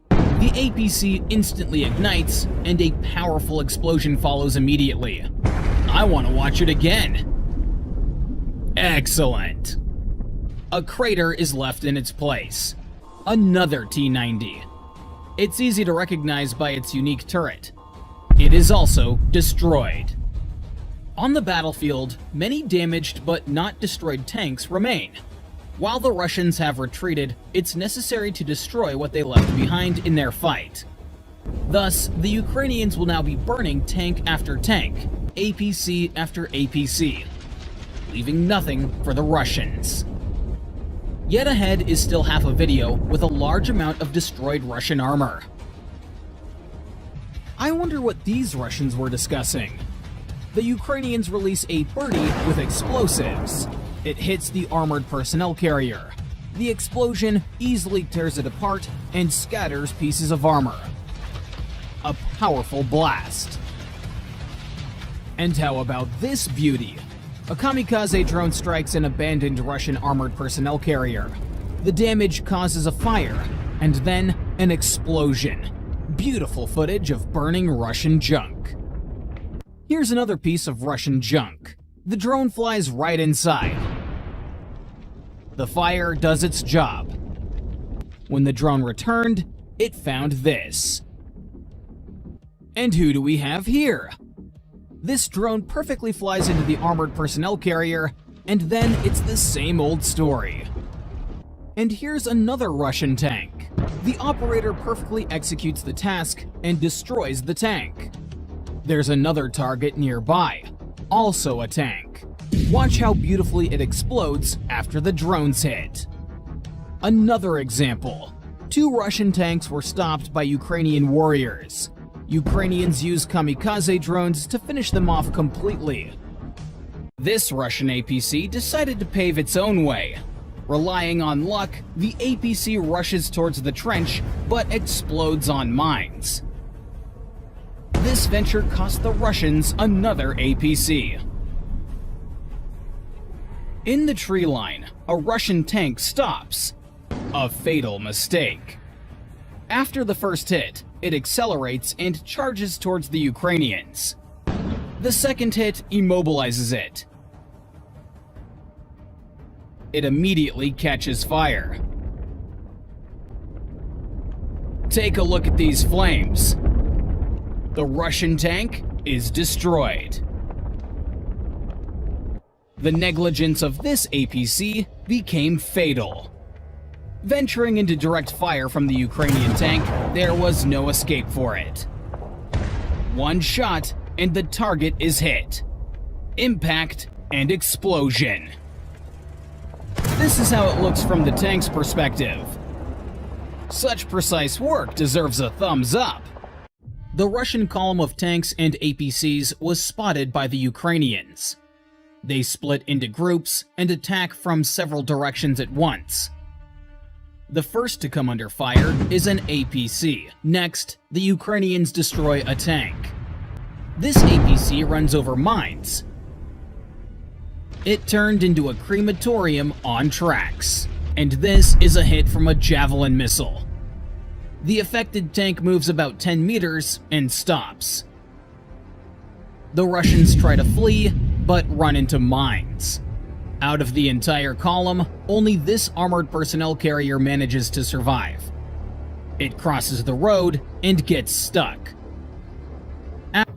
The APC instantly ignites, and a powerful explosion follows immediately. I want to watch it again. Excellent. A crater is left in its place. Another T-90. It's easy to recognize by its unique turret. It is also destroyed. On the battlefield, many damaged but not destroyed tanks remain. While the Russians have retreated, it's necessary to destroy what they left behind in their fight. Thus, the Ukrainians will now be burning tank after tank, APC after APC, leaving nothing for the Russians. Yet ahead is still half a video with a large amount of destroyed Russian armor. I wonder what these Russians were discussing. The Ukrainians release a birdie with explosives. It hits the armored personnel carrier. The explosion easily tears it apart and scatters pieces of armor. A powerful blast. And how about this beauty? A kamikaze drone strikes an abandoned Russian armored personnel carrier. The damage causes a fire, and then an explosion. Beautiful footage of burning Russian junk. Here's another piece of Russian junk. The drone flies right inside. The fire does its job. When the drone returned, it found this. And who do we have here? This drone perfectly flies into the armored personnel carrier, and then it's the same old story. And here's another Russian tank. The operator perfectly executes the task and destroys the tank. There's another target nearby, also a tank. Watch how beautifully it explodes after the drone's hit. Another example. 2 Russian tanks were stopped by Ukrainian warriors. Ukrainians used kamikaze drones to finish them off completely. This Russian APC decided to pave its own way. Relying on luck, the APC rushes towards the trench, but explodes on mines. This venture cost the Russians another APC. In the tree line, a Russian tank stops. A fatal mistake. After the first hit, it accelerates and charges towards the Ukrainians. The second hit immobilizes it. It immediately catches fire. Take a look at these flames. The Russian tank is destroyed. The negligence of this APC became fatal. Venturing into direct fire from the Ukrainian tank, there was no escape for it. One shot and the target is hit. Impact and explosion. This is how it looks from the tank's perspective. Such precise work deserves a thumbs up. The Russian column of tanks and APCs was spotted by the Ukrainians. They split into groups and attack from several directions at once. The first to come under fire is an APC. Next, the Ukrainians destroy a tank. This APC runs over mines. It turned into a crematorium on tracks. And this is a hit from a Javelin missile. The affected tank moves about 10 meters and stops. The Russians try to flee, but run into mines. Out of the entire column, only this armored personnel carrier manages to survive. It crosses the road and gets stuck.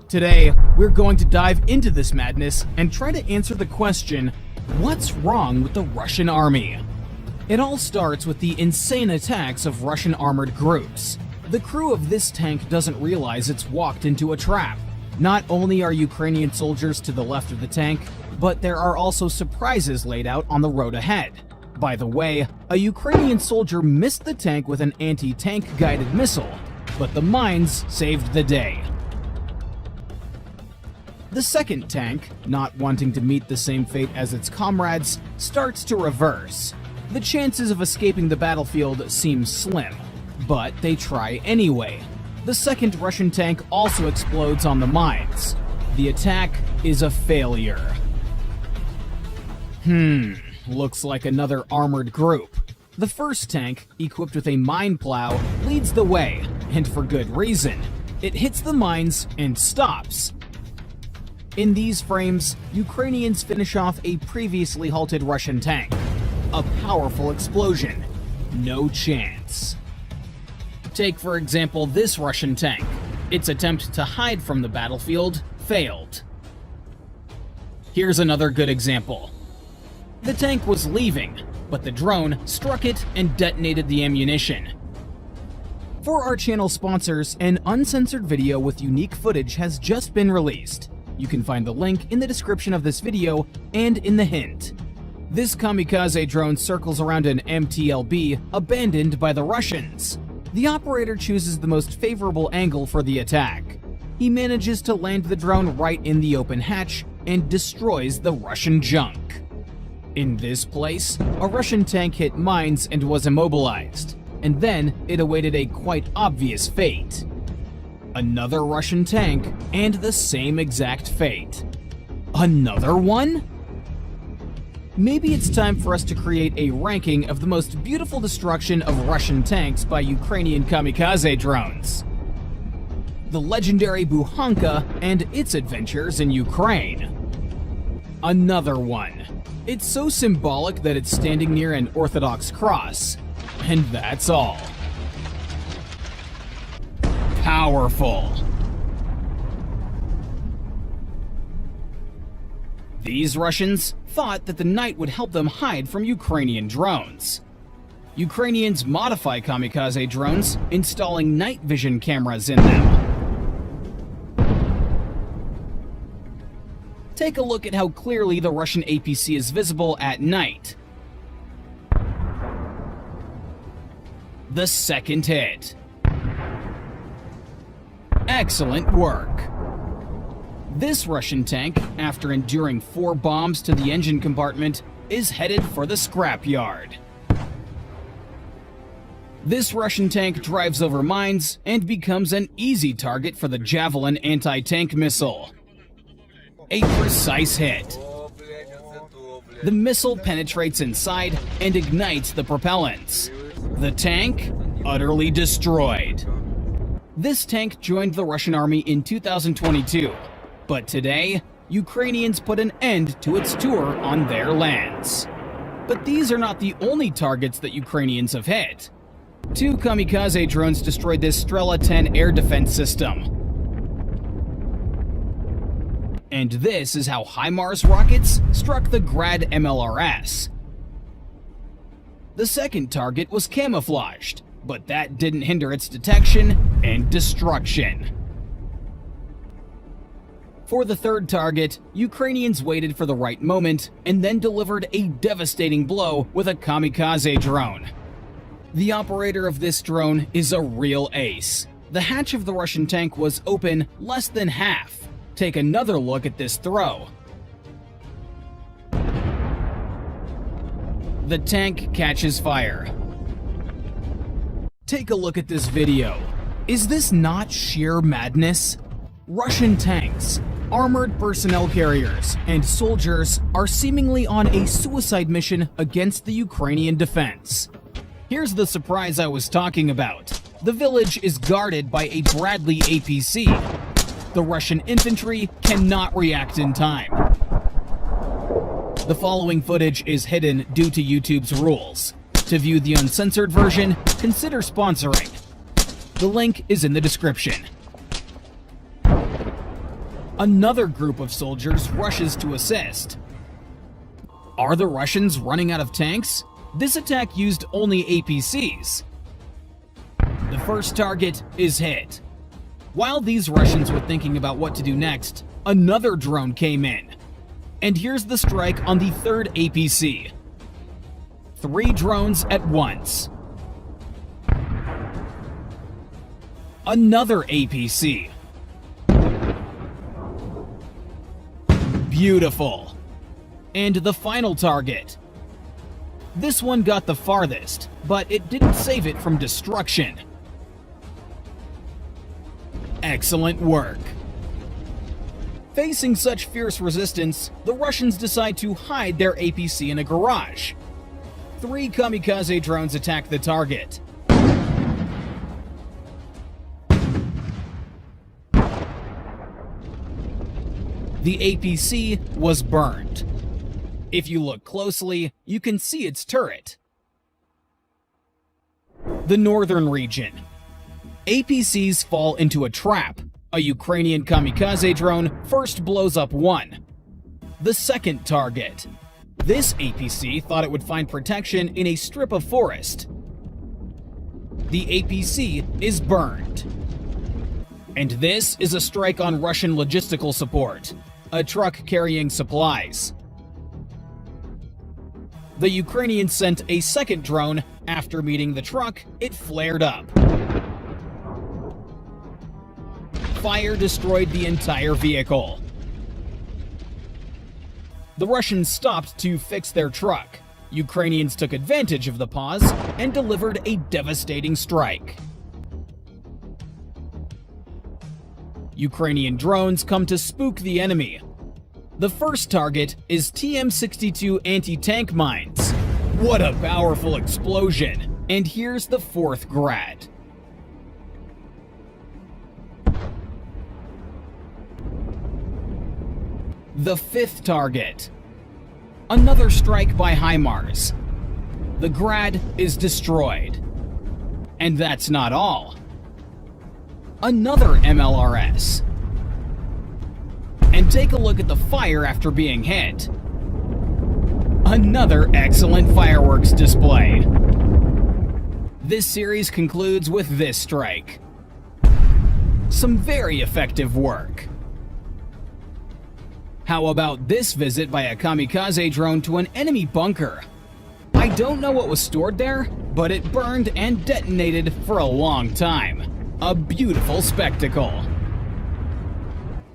Today, we're going to dive into this madness and try to answer the question, what's wrong with the Russian army? It all starts with the insane attacks of Russian armored groups. The crew of this tank doesn't realize it's walked into a trap. Not only are Ukrainian soldiers to the left of the tank, but there are also surprises laid out on the road ahead. By the way, a Ukrainian soldier missed the tank with an anti-tank guided missile, but the mines saved the day. The second tank, not wanting to meet the same fate as its comrades, starts to reverse. The chances of escaping the battlefield seem slim, but they try anyway. The second Russian tank also explodes on the mines. The attack is a failure. Looks like another armored group. The first tank, equipped with a mine plow, leads the way, and for good reason. It hits the mines and stops. In these frames, Ukrainians finish off a previously halted Russian tank. A powerful explosion. No chance. Take, for example, this Russian tank. Its attempt to hide from the battlefield failed. Here's another good example. The tank was leaving, but the drone struck it and detonated the ammunition. For our channel sponsors, an uncensored video with unique footage has just been released. You can find the link in the description of this video and in the hint. This kamikaze drone circles around an MTLB abandoned by the Russians. The operator chooses the most favorable angle for the attack. He manages to land the drone right in the open hatch and destroys the Russian junk. In this place, a Russian tank hit mines and was immobilized, and then it awaited a quite obvious fate. Another Russian tank, and the same exact fate. Another one? Maybe it's time for us to create a ranking of the most beautiful destruction of Russian tanks by Ukrainian kamikaze drones. The legendary Bukhanka and its adventures in Ukraine. Another one. It's so symbolic that it's standing near an Orthodox cross. And that's all. Powerful. These Russians thought that the night would help them hide from Ukrainian drones. Ukrainians modify kamikaze drones, installing night vision cameras in them. Take a look at how clearly the Russian APC is visible at night. The second hit. Excellent work. This Russian tank, after enduring 4 bombs to the engine compartment, is headed for the scrapyard. This Russian tank drives over mines and becomes an easy target for the Javelin anti-tank missile. A precise hit. The missile penetrates inside and ignites the propellants. The tank, utterly destroyed. This tank joined the Russian army in 2022, but today, Ukrainians put an end to its tour on their lands. But these are not the only targets that Ukrainians have hit. 2 kamikaze drones destroyed this Strela 10 air defense system. And this is how HIMARS rockets struck the Grad MLRS. The second target was camouflaged, but that didn't hinder its detection and destruction. For the third target, Ukrainians waited for the right moment and then delivered a devastating blow with a kamikaze drone. The operator of this drone is a real ace. The hatch of the Russian tank was open less than half. Take another look at this throw. The tank catches fire. Take a look at this video. Is this not sheer madness? Russian tanks, armored personnel carriers, and soldiers are seemingly on a suicide mission against the Ukrainian defense. Here's the surprise I was talking about. The village is guarded by a Bradley APC. The Russian infantry cannot react in time. The following footage is hidden due to YouTube's rules. To view the uncensored version, consider sponsoring. The link is in the description. Another group of soldiers rushes to assist. Are the Russians running out of tanks? This attack used only APCs. The first target is hit. While these Russians were thinking about what to do next, another drone came in. And here's the strike on the third APC. 3 drones at once. Another APC. Beautiful. And the final target. This one got the farthest, but it didn't save it from destruction. Excellent work. Facing such fierce resistance, the Russians decide to hide their APC in a garage. 3 kamikaze drones attack the target. The APC was burned. If you look closely, you can see its turret. The northern region. APCs fall into a trap. A Ukrainian kamikaze drone first blows up one. The second target. This APC thought it would find protection in a strip of forest. The APC is burned. And this is a strike on Russian logistical support. A truck carrying supplies. The Ukrainians sent a second drone. After meeting the truck, it flared up. Fire destroyed the entire vehicle. The Russians stopped to fix their truck. Ukrainians took advantage of the pause and delivered a devastating strike. Ukrainian drones come to spook the enemy. The first target is TM62 anti-tank mines. What a powerful explosion! And here's the fourth Grad. The fifth target. Another strike by HIMARS. The Grad is destroyed. And that's not all. Another MLRS. And take a look at the fire after being hit. Another excellent fireworks display. This series concludes with this strike. Some very effective work. How about this visit by a kamikaze drone to an enemy bunker? I don't know what was stored there, but it burned and detonated for a long time. A beautiful spectacle.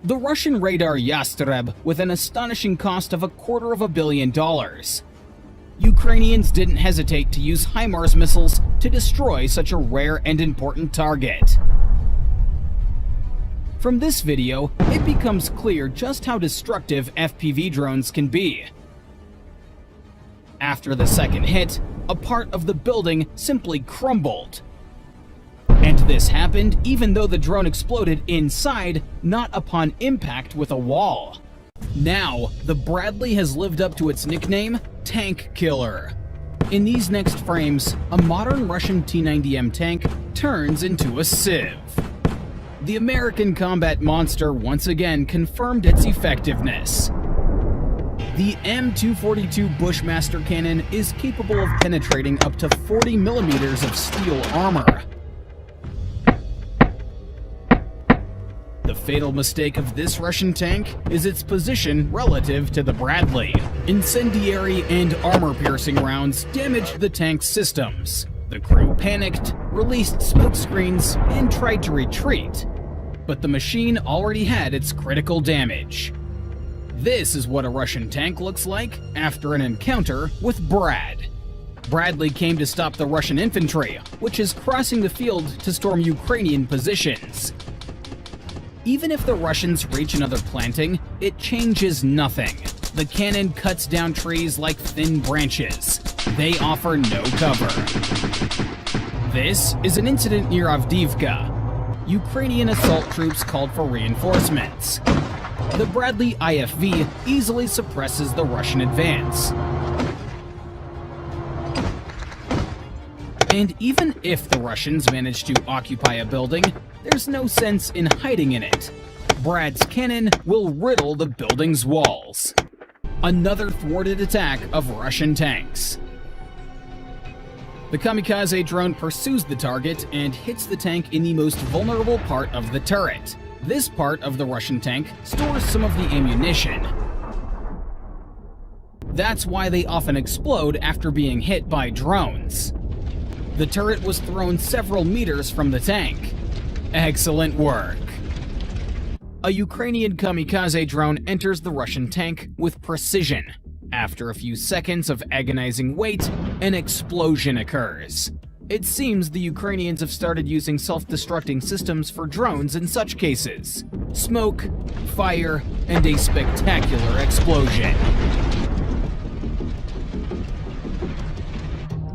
The Russian radar Yastreb with an astonishing cost of $250 million. Ukrainians didn't hesitate to use HIMARS missiles to destroy such a rare and important target. From this video, it becomes clear just how destructive FPV drones can be. After the second hit, a part of the building simply crumbled. And this happened even though the drone exploded inside, not upon impact with a wall. Now, the Bradley has lived up to its nickname, Tank Killer. In these next frames, a modern Russian T-90M tank turns into a sieve. The American combat monster once again confirmed its effectiveness. The M242 Bushmaster cannon is capable of penetrating up to 40 millimeters of steel armor. The fatal mistake of this Russian tank is its position relative to the Bradley. Incendiary and armor-piercing rounds damaged the tank's systems. The crew panicked, released smoke screens, and tried to retreat. But the machine already had its critical damage. This is what a Russian tank looks like after an encounter with Brad. Bradley came to stop the Russian infantry, which is crossing the field to storm Ukrainian positions. Even if the Russians reach another planting, it changes nothing. The cannon cuts down trees like thin branches. They offer no cover. This is an incident near Avdiivka. Ukrainian assault troops called for reinforcements. The Bradley IFV easily suppresses the Russian advance. And even if the Russians manage to occupy a building, there's no sense in hiding in it. Brad's cannon will riddle the building's walls. Another thwarted attack of Russian tanks. The kamikaze drone pursues the target and hits the tank in the most vulnerable part of the turret. This part of the Russian tank stores some of the ammunition. That's why they often explode after being hit by drones. The turret was thrown several meters from the tank. Excellent work. A Ukrainian kamikaze drone enters the Russian tank with precision. After a few seconds of agonizing wait, an explosion occurs. It seems the Ukrainians have started using self-destructing systems for drones in such cases. Smoke, fire, and a spectacular explosion.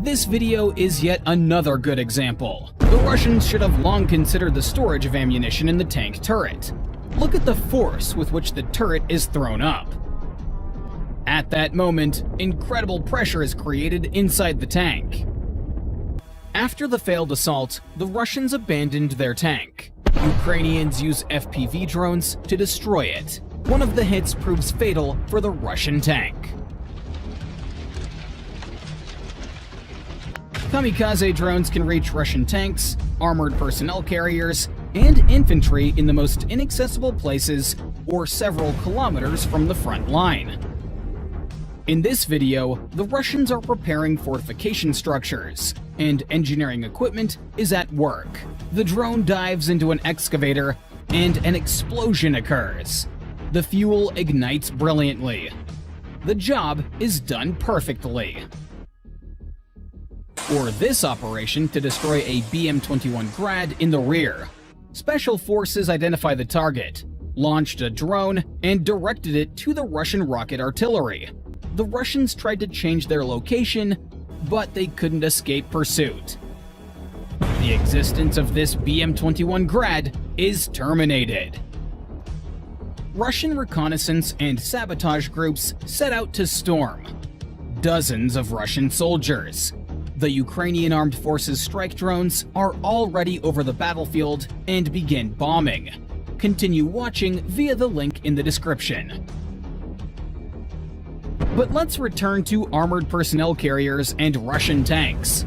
This video is yet another good example. The Russians should have long considered the storage of ammunition in the tank turret. Look at the force with which the turret is thrown up. At that moment, incredible pressure is created inside the tank. After the failed assault, the Russians abandoned their tank. Ukrainians use FPV drones to destroy it. One of the hits proves fatal for the Russian tank. Kamikaze drones can reach Russian tanks, armored personnel carriers, and infantry in the most inaccessible places or several kilometers from the front line. In this video, the Russians are preparing fortification structures, and engineering equipment is at work. The drone dives into an excavator, and an explosion occurs. The fuel ignites brilliantly. The job is done perfectly. Or this operation to destroy a BM-21 Grad in the rear. Special forces identify the target, launched a drone, and directed it to the Russian rocket artillery. The Russians tried to change their location, but they couldn't escape pursuit. The existence of this BM-21 Grad is terminated. Russian reconnaissance and sabotage groups set out to storm. Dozens of Russian soldiers. The Ukrainian Armed Forces strike drones are already over the battlefield and begin bombing. continue watching via the link in the description. But let's return to armored personnel carriers and Russian tanks.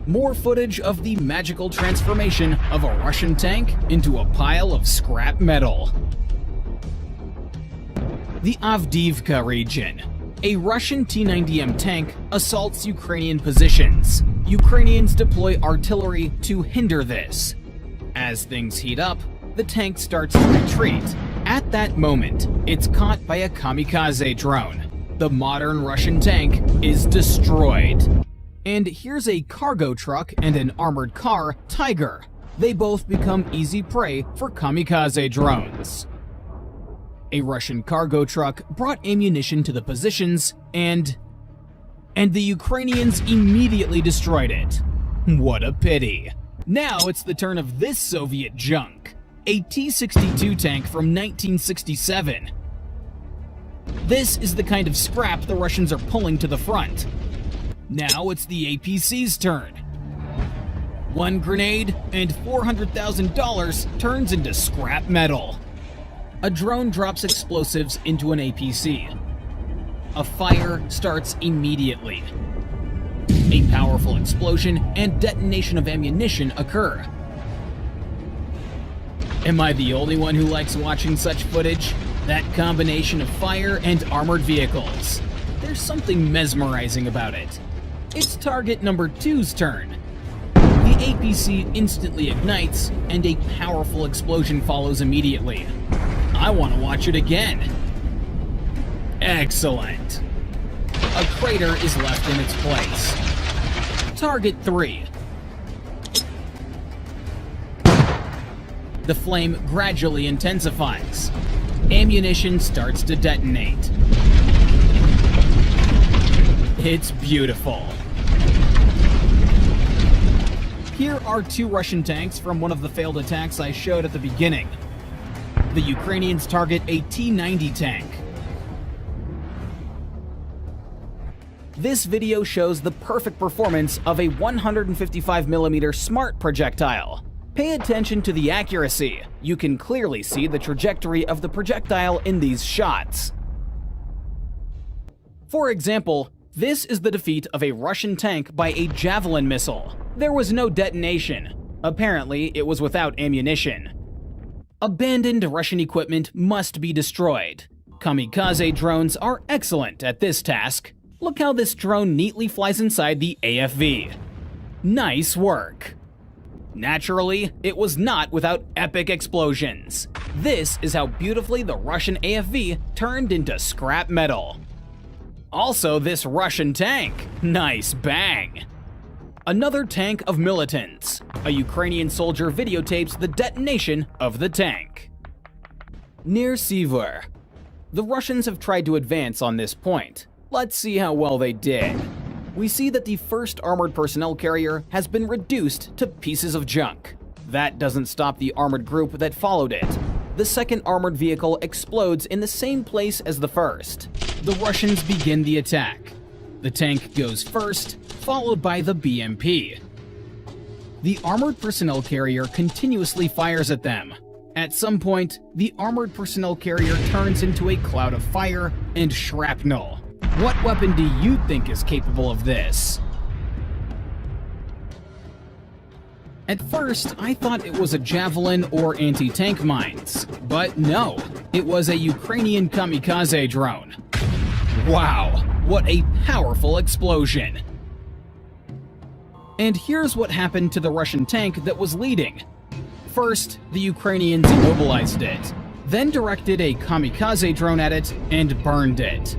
More footage of the magical transformation of a Russian tank into a pile of scrap metal. The Avdiivka region. A Russian T-90M tank assaults Ukrainian positions. Ukrainians deploy artillery to hinder this. As things heat up, the tank starts to retreat. At that moment, it's caught by a kamikaze drone. The modern Russian tank is destroyed. And here's a cargo truck and an armored car, Tiger. They both become easy prey for kamikaze drones. A Russian cargo truck brought ammunition to the positions, and the Ukrainians immediately destroyed it. What a pity. Now it's the turn of this Soviet junk, a T-62 tank from 1967. This is the kind of scrap the Russians are pulling to the front. Now it's the APC's turn. One grenade and $400,000 turns into scrap metal. A drone drops explosives into an APC. A fire starts immediately. A powerful explosion and detonation of ammunition occur. Am I the only one who likes watching such footage? That combination of fire and armored vehicles. There's something mesmerizing about it. It's target number 2's turn. The APC instantly ignites, and a powerful explosion follows immediately. I want to watch it again. Excellent. A crater is left in its place. Target 3. The flame gradually intensifies. Ammunition starts to detonate. It's beautiful. Here are 2 Russian tanks from one of the failed attacks I showed at the beginning. The Ukrainians target a T-90 tank. This video shows the perfect performance of a 155mm SMART projectile. Pay attention to the accuracy. You can clearly see the trajectory of the projectile in these shots. For example, this is the defeat of a Russian tank by a Javelin missile. There was no detonation. Apparently, it was without ammunition. Abandoned Russian equipment must be destroyed. Kamikaze drones are excellent at this task. Look how this drone neatly flies inside the AFV. Nice work. Naturally, it was not without epic explosions. This is how beautifully the Russian AFV turned into scrap metal. Also, this Russian tank. Nice bang. Another tank of militants. A Ukrainian soldier videotapes the detonation of the tank. Near Sivur. The Russians have tried to advance on this point. Let's see how well they did. We see that the first armored personnel carrier has been reduced to pieces of junk. That doesn't stop the armored group that followed it. The second armored vehicle explodes in the same place as the first. The Russians begin the attack. The tank goes first, followed by the BMP. The armored personnel carrier continuously fires at them. At some point, the armored personnel carrier turns into a cloud of fire and shrapnel. What weapon do you think is capable of this? At first, I thought it was a Javelin or anti-tank mines, but no, it was a Ukrainian kamikaze drone. Wow, what a powerful explosion! And here's what happened to the Russian tank that was leading. First, the Ukrainians immobilized it, then directed a kamikaze drone at it and burned it.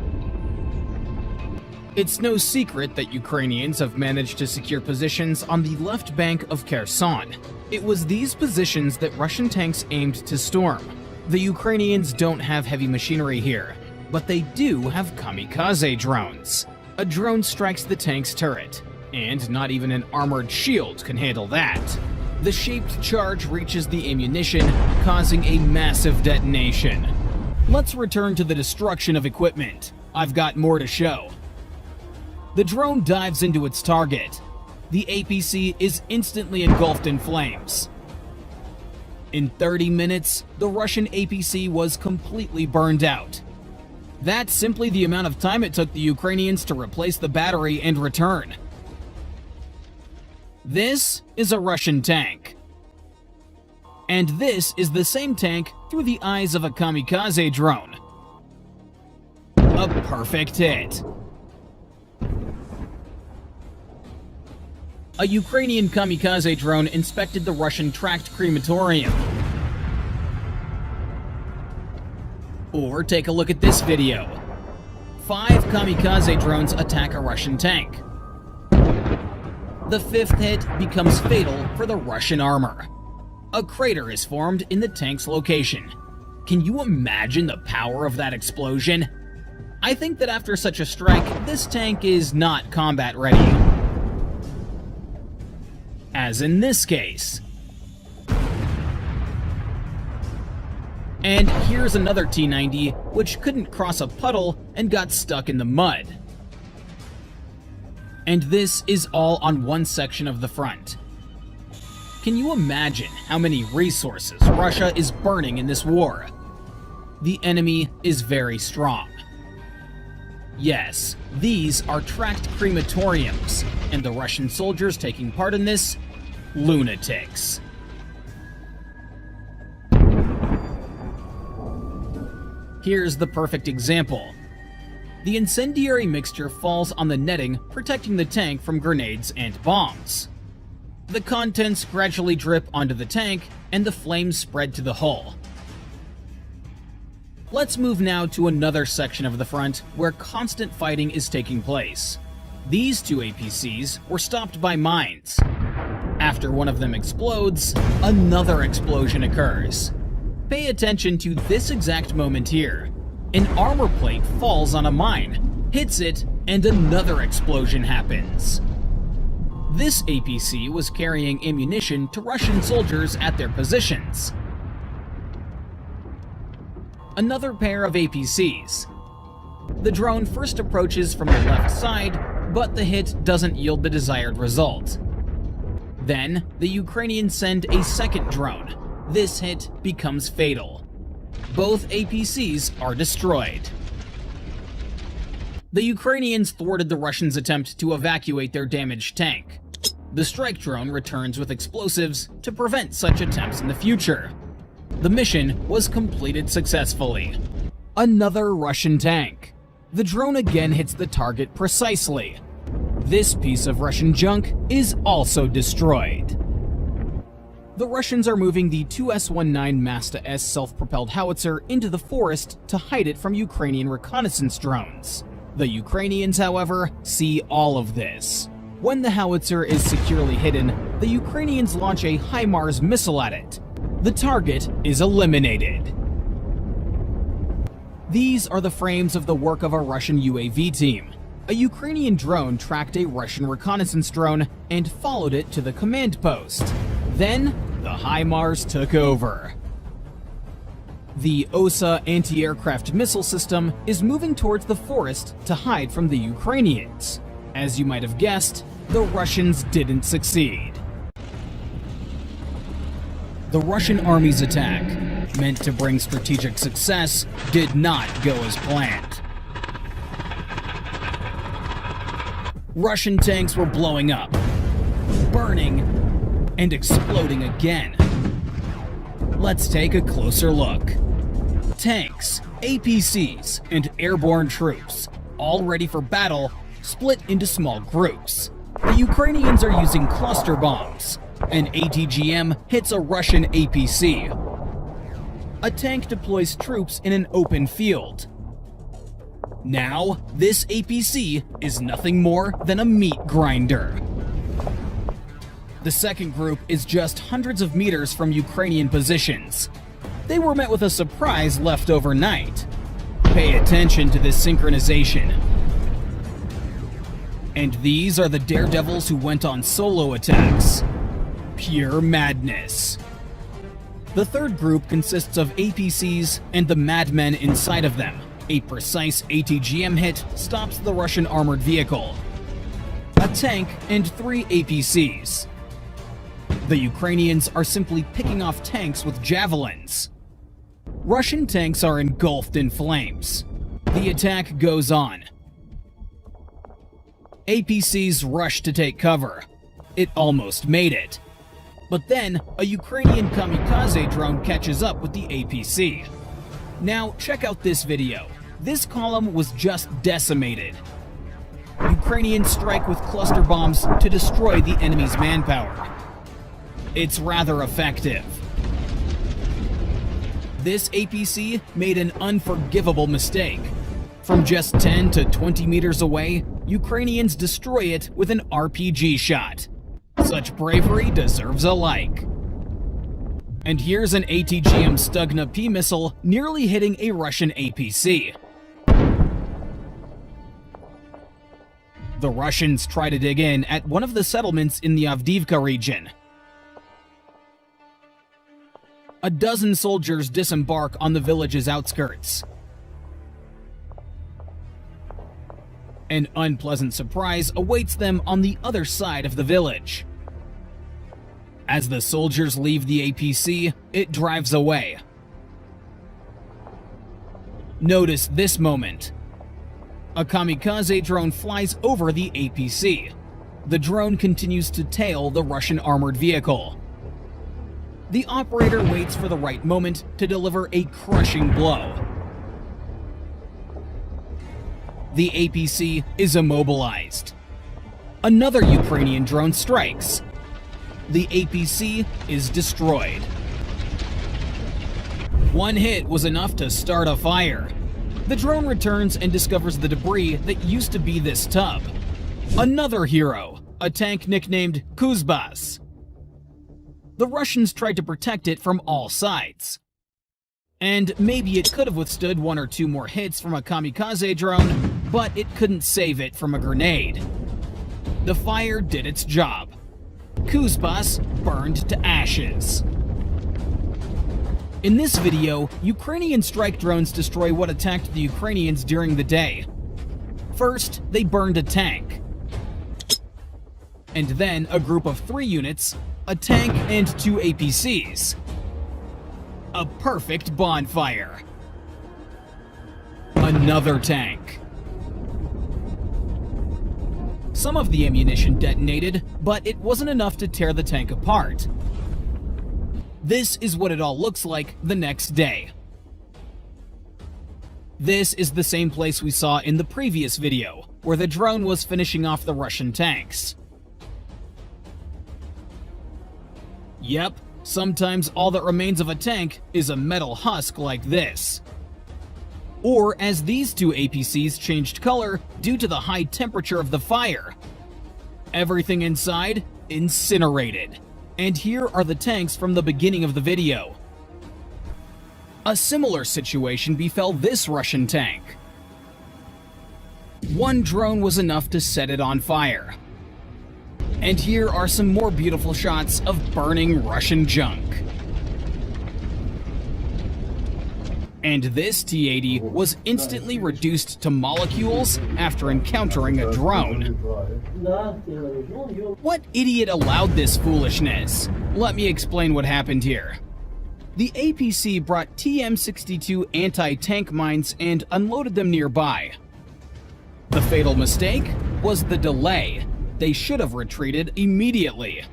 It's no secret that Ukrainians have managed to secure positions on the left bank of Kherson. It was these positions that Russian tanks aimed to storm. The Ukrainians don't have heavy machinery here, but they do have kamikaze drones. A drone strikes the tank's turret, and not even an armored shield can handle that. The shaped charge reaches the ammunition, causing a massive detonation. Let's return to the destruction of equipment. I've got more to show. The drone dives into its target. The APC is instantly engulfed in flames. In 30 minutes, the Russian APC was completely burned out. That's simply the amount of time it took the Ukrainians to replace the battery and return. This is a Russian tank. And this is the same tank through the eyes of a kamikaze drone. A perfect hit. A Ukrainian kamikaze drone inspected the Russian tracked crematorium. Or take a look at this video. 5 kamikaze drones attack a Russian tank. The 5th hit becomes fatal for the Russian armor. A crater is formed in the tank's location. Can you imagine the power of that explosion? I think that after such a strike, this tank is not combat ready. As in this case. And here's another T-90, which couldn't cross a puddle and got stuck in the mud. And this is all on one section of the front. Can you imagine how many resources Russia is burning in this war? The enemy is very strong. Yes, these are tracked crematoriums, and the Russian soldiers taking part in this, lunatics. Here's the perfect example. The incendiary mixture falls on the netting protecting the tank from grenades and bombs. The contents gradually drip onto the tank, and the flames spread to the hull. Let's move now to another section of the front where constant fighting is taking place. These 2 APCs were stopped by mines. After one of them explodes, another explosion occurs. Pay attention to this exact moment here. An armor plate falls on a mine, hits it, and another explosion happens. This APC was carrying ammunition to Russian soldiers at their positions. Another pair of APCs. The drone first approaches from the left side, but the hit doesn't yield the desired result. Then, the Ukrainians send a second drone. This hit becomes fatal. Both APCs are destroyed. The Ukrainians thwarted the Russians' attempt to evacuate their damaged tank. The strike drone returns with explosives to prevent such attempts in the future. The mission was completed successfully. Another Russian tank. The drone again hits the target precisely. This piece of Russian junk is also destroyed. The Russians are moving the 2S-19 Masta-S self-propelled howitzer into the forest to hide it from Ukrainian reconnaissance drones. The Ukrainians, however, see all of this. When the howitzer is securely hidden, the Ukrainians launch a HIMARS missile at it. The target is eliminated. These are the frames of the work of a Russian UAV team. A Ukrainian drone tracked a Russian reconnaissance drone and followed it to the command post. Then, the HIMARS took over. The OSA anti-aircraft missile system is moving towards the forest to hide from the Ukrainians. As you might have guessed, the Russians didn't succeed. The Russian army's attack, meant to bring strategic success, did not go as planned. Russian tanks were blowing up, burning, and exploding again. Let's take a closer look. Tanks, APCs, and airborne troops, all ready for battle, split into small groups. The Ukrainians are using cluster bombs. An ATGM hits a Russian APC. A tank deploys troops in an open field. Now, this APC is nothing more than a meat grinder. The second group is just hundreds of meters from Ukrainian positions. They were met with a surprise left overnight. Pay attention to this synchronization. And these are the daredevils who went on solo attacks. Pure madness. The third group consists of APCs and the madmen inside of them. A precise ATGM hit stops the Russian armored vehicle. A tank and 3 APCs. The Ukrainians are simply picking off tanks with javelins. Russian tanks are engulfed in flames. The attack goes on. APCs rush to take cover. It almost made it. But then, a Ukrainian kamikaze drone catches up with the APC. Now, check out this video. This column was just decimated. Ukrainians strike with cluster bombs to destroy the enemy's manpower. It's rather effective. This APC made an unforgivable mistake. From just 10 to 20 meters away, Ukrainians destroy it with an RPG shot. Such bravery deserves a like. And here's an ATGM Stugna P missile nearly hitting a Russian APC. The Russians try to dig in at one of the settlements in the Avdiivka region. A dozen soldiers disembark on the village's outskirts. An unpleasant surprise awaits them on the other side of the village. As the soldiers leave the APC, it drives away. Notice this moment. A kamikaze drone flies over the APC. The drone continues to tail the Russian armored vehicle. The operator waits for the right moment to deliver a crushing blow. The APC is immobilized. Another Ukrainian drone strikes. The APC is destroyed. One hit was enough to start a fire. The drone returns and discovers the debris that used to be this tub. Another hero, a tank nicknamed Kuzbas. The Russians tried to protect it from all sides. And maybe it could have withstood one or two more hits from a kamikaze drone, but it couldn't save it from a grenade. The fire did its job. Kuzbas burned to ashes. In this video, Ukrainian strike drones destroy what attacked the Ukrainians during the day. First, they burned a tank. And then a group of 3 units, a tank and 2 APCs. A perfect bonfire. Another tank. Some of the ammunition detonated, but it wasn't enough to tear the tank apart. This is what it all looks like the next day. This is the same place we saw in the previous video, where the drone was finishing off the Russian tanks. Yep, sometimes all that remains of a tank is a metal husk like this. Or as these 2 APCs changed color due to the high temperature of the fire. Everything inside incinerated. And here are the tanks from the beginning of the video. A similar situation befell this Russian tank. One drone was enough to set it on fire. And here are some more beautiful shots of burning Russian junk. And this T-80 was instantly reduced to molecules after encountering a drone. What idiot allowed this foolishness? Let me explain what happened here. The APC brought TM-62 anti-tank mines and unloaded them nearby. The fatal mistake was the delay. They should have retreated immediately.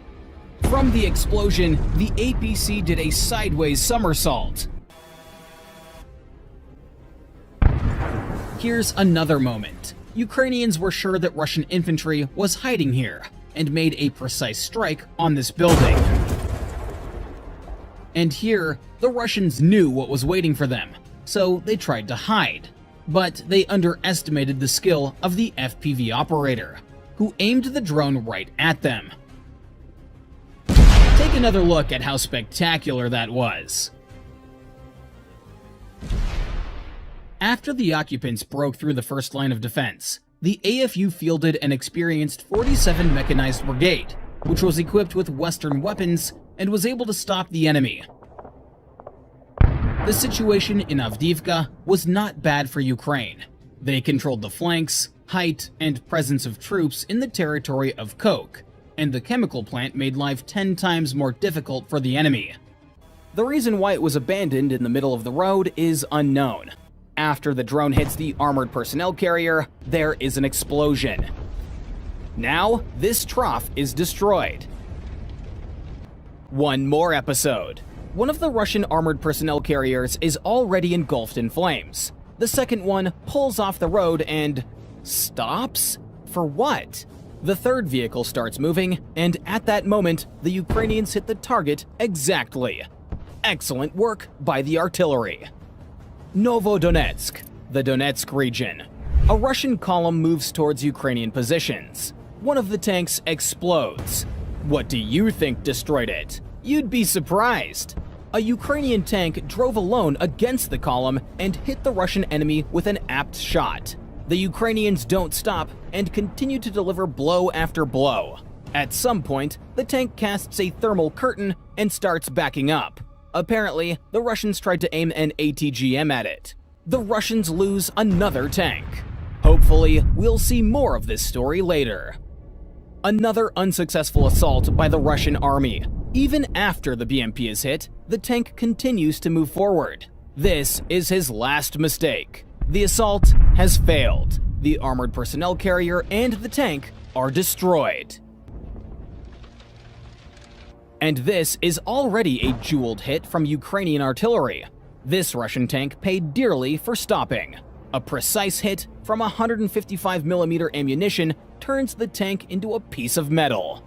From the explosion, the APC did a sideways somersault. Here's another moment. Ukrainians were sure that Russian infantry was hiding here and made a precise strike on this building. And here, the Russians knew what was waiting for them, so they tried to hide. But they underestimated the skill of the FPV operator, who aimed the drone right at them. Take another look at how spectacular that was. After the occupants broke through the first line of defense, the AFU fielded an experienced 47 Mechanized Brigade, which was equipped with Western weapons and was able to stop the enemy. The situation in Avdiivka was not bad for Ukraine. They controlled the flanks, height, and presence of troops in the territory of Kok, and the chemical plant made life 10 times more difficult for the enemy. The reason why it was abandoned in the middle of the road is unknown. After the drone hits the armored personnel carrier, there is an explosion. Now, this trough is destroyed. One more episode. One of the Russian armored personnel carriers is already engulfed in flames. The second one pulls off the road and stops? For what? The third vehicle starts moving, and at that moment, the Ukrainians hit the target exactly. Excellent work by the artillery. Novodonetsk, the Donetsk region. A Russian column moves towards Ukrainian positions. One of the tanks explodes. What do you think destroyed it? You'd be surprised. A Ukrainian tank drove alone against the column and hit the Russian enemy with an apt shot. The Ukrainians don't stop and continue to deliver blow after blow. At some point, the tank casts a thermal curtain and starts backing up. Apparently, the Russians tried to aim an ATGM at it. The Russians lose another tank. Hopefully, we'll see more of this story later. Another unsuccessful assault by the Russian army. Even after the BMP is hit, the tank continues to move forward. This is his last mistake. The assault has failed. The armored personnel carrier and the tank are destroyed. And this is already a jeweled hit from Ukrainian artillery. This Russian tank paid dearly for stopping. A precise hit from 155mm ammunition turns the tank into a piece of metal.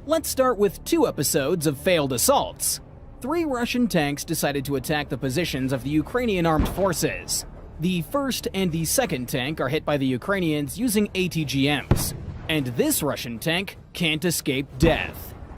Let's start with 2 episodes of failed assaults. 3 Russian tanks decided to attack the positions of the Ukrainian armed forces. The first and the second tank are hit by the Ukrainians using ATGMs, and this Russian tank can't escape death.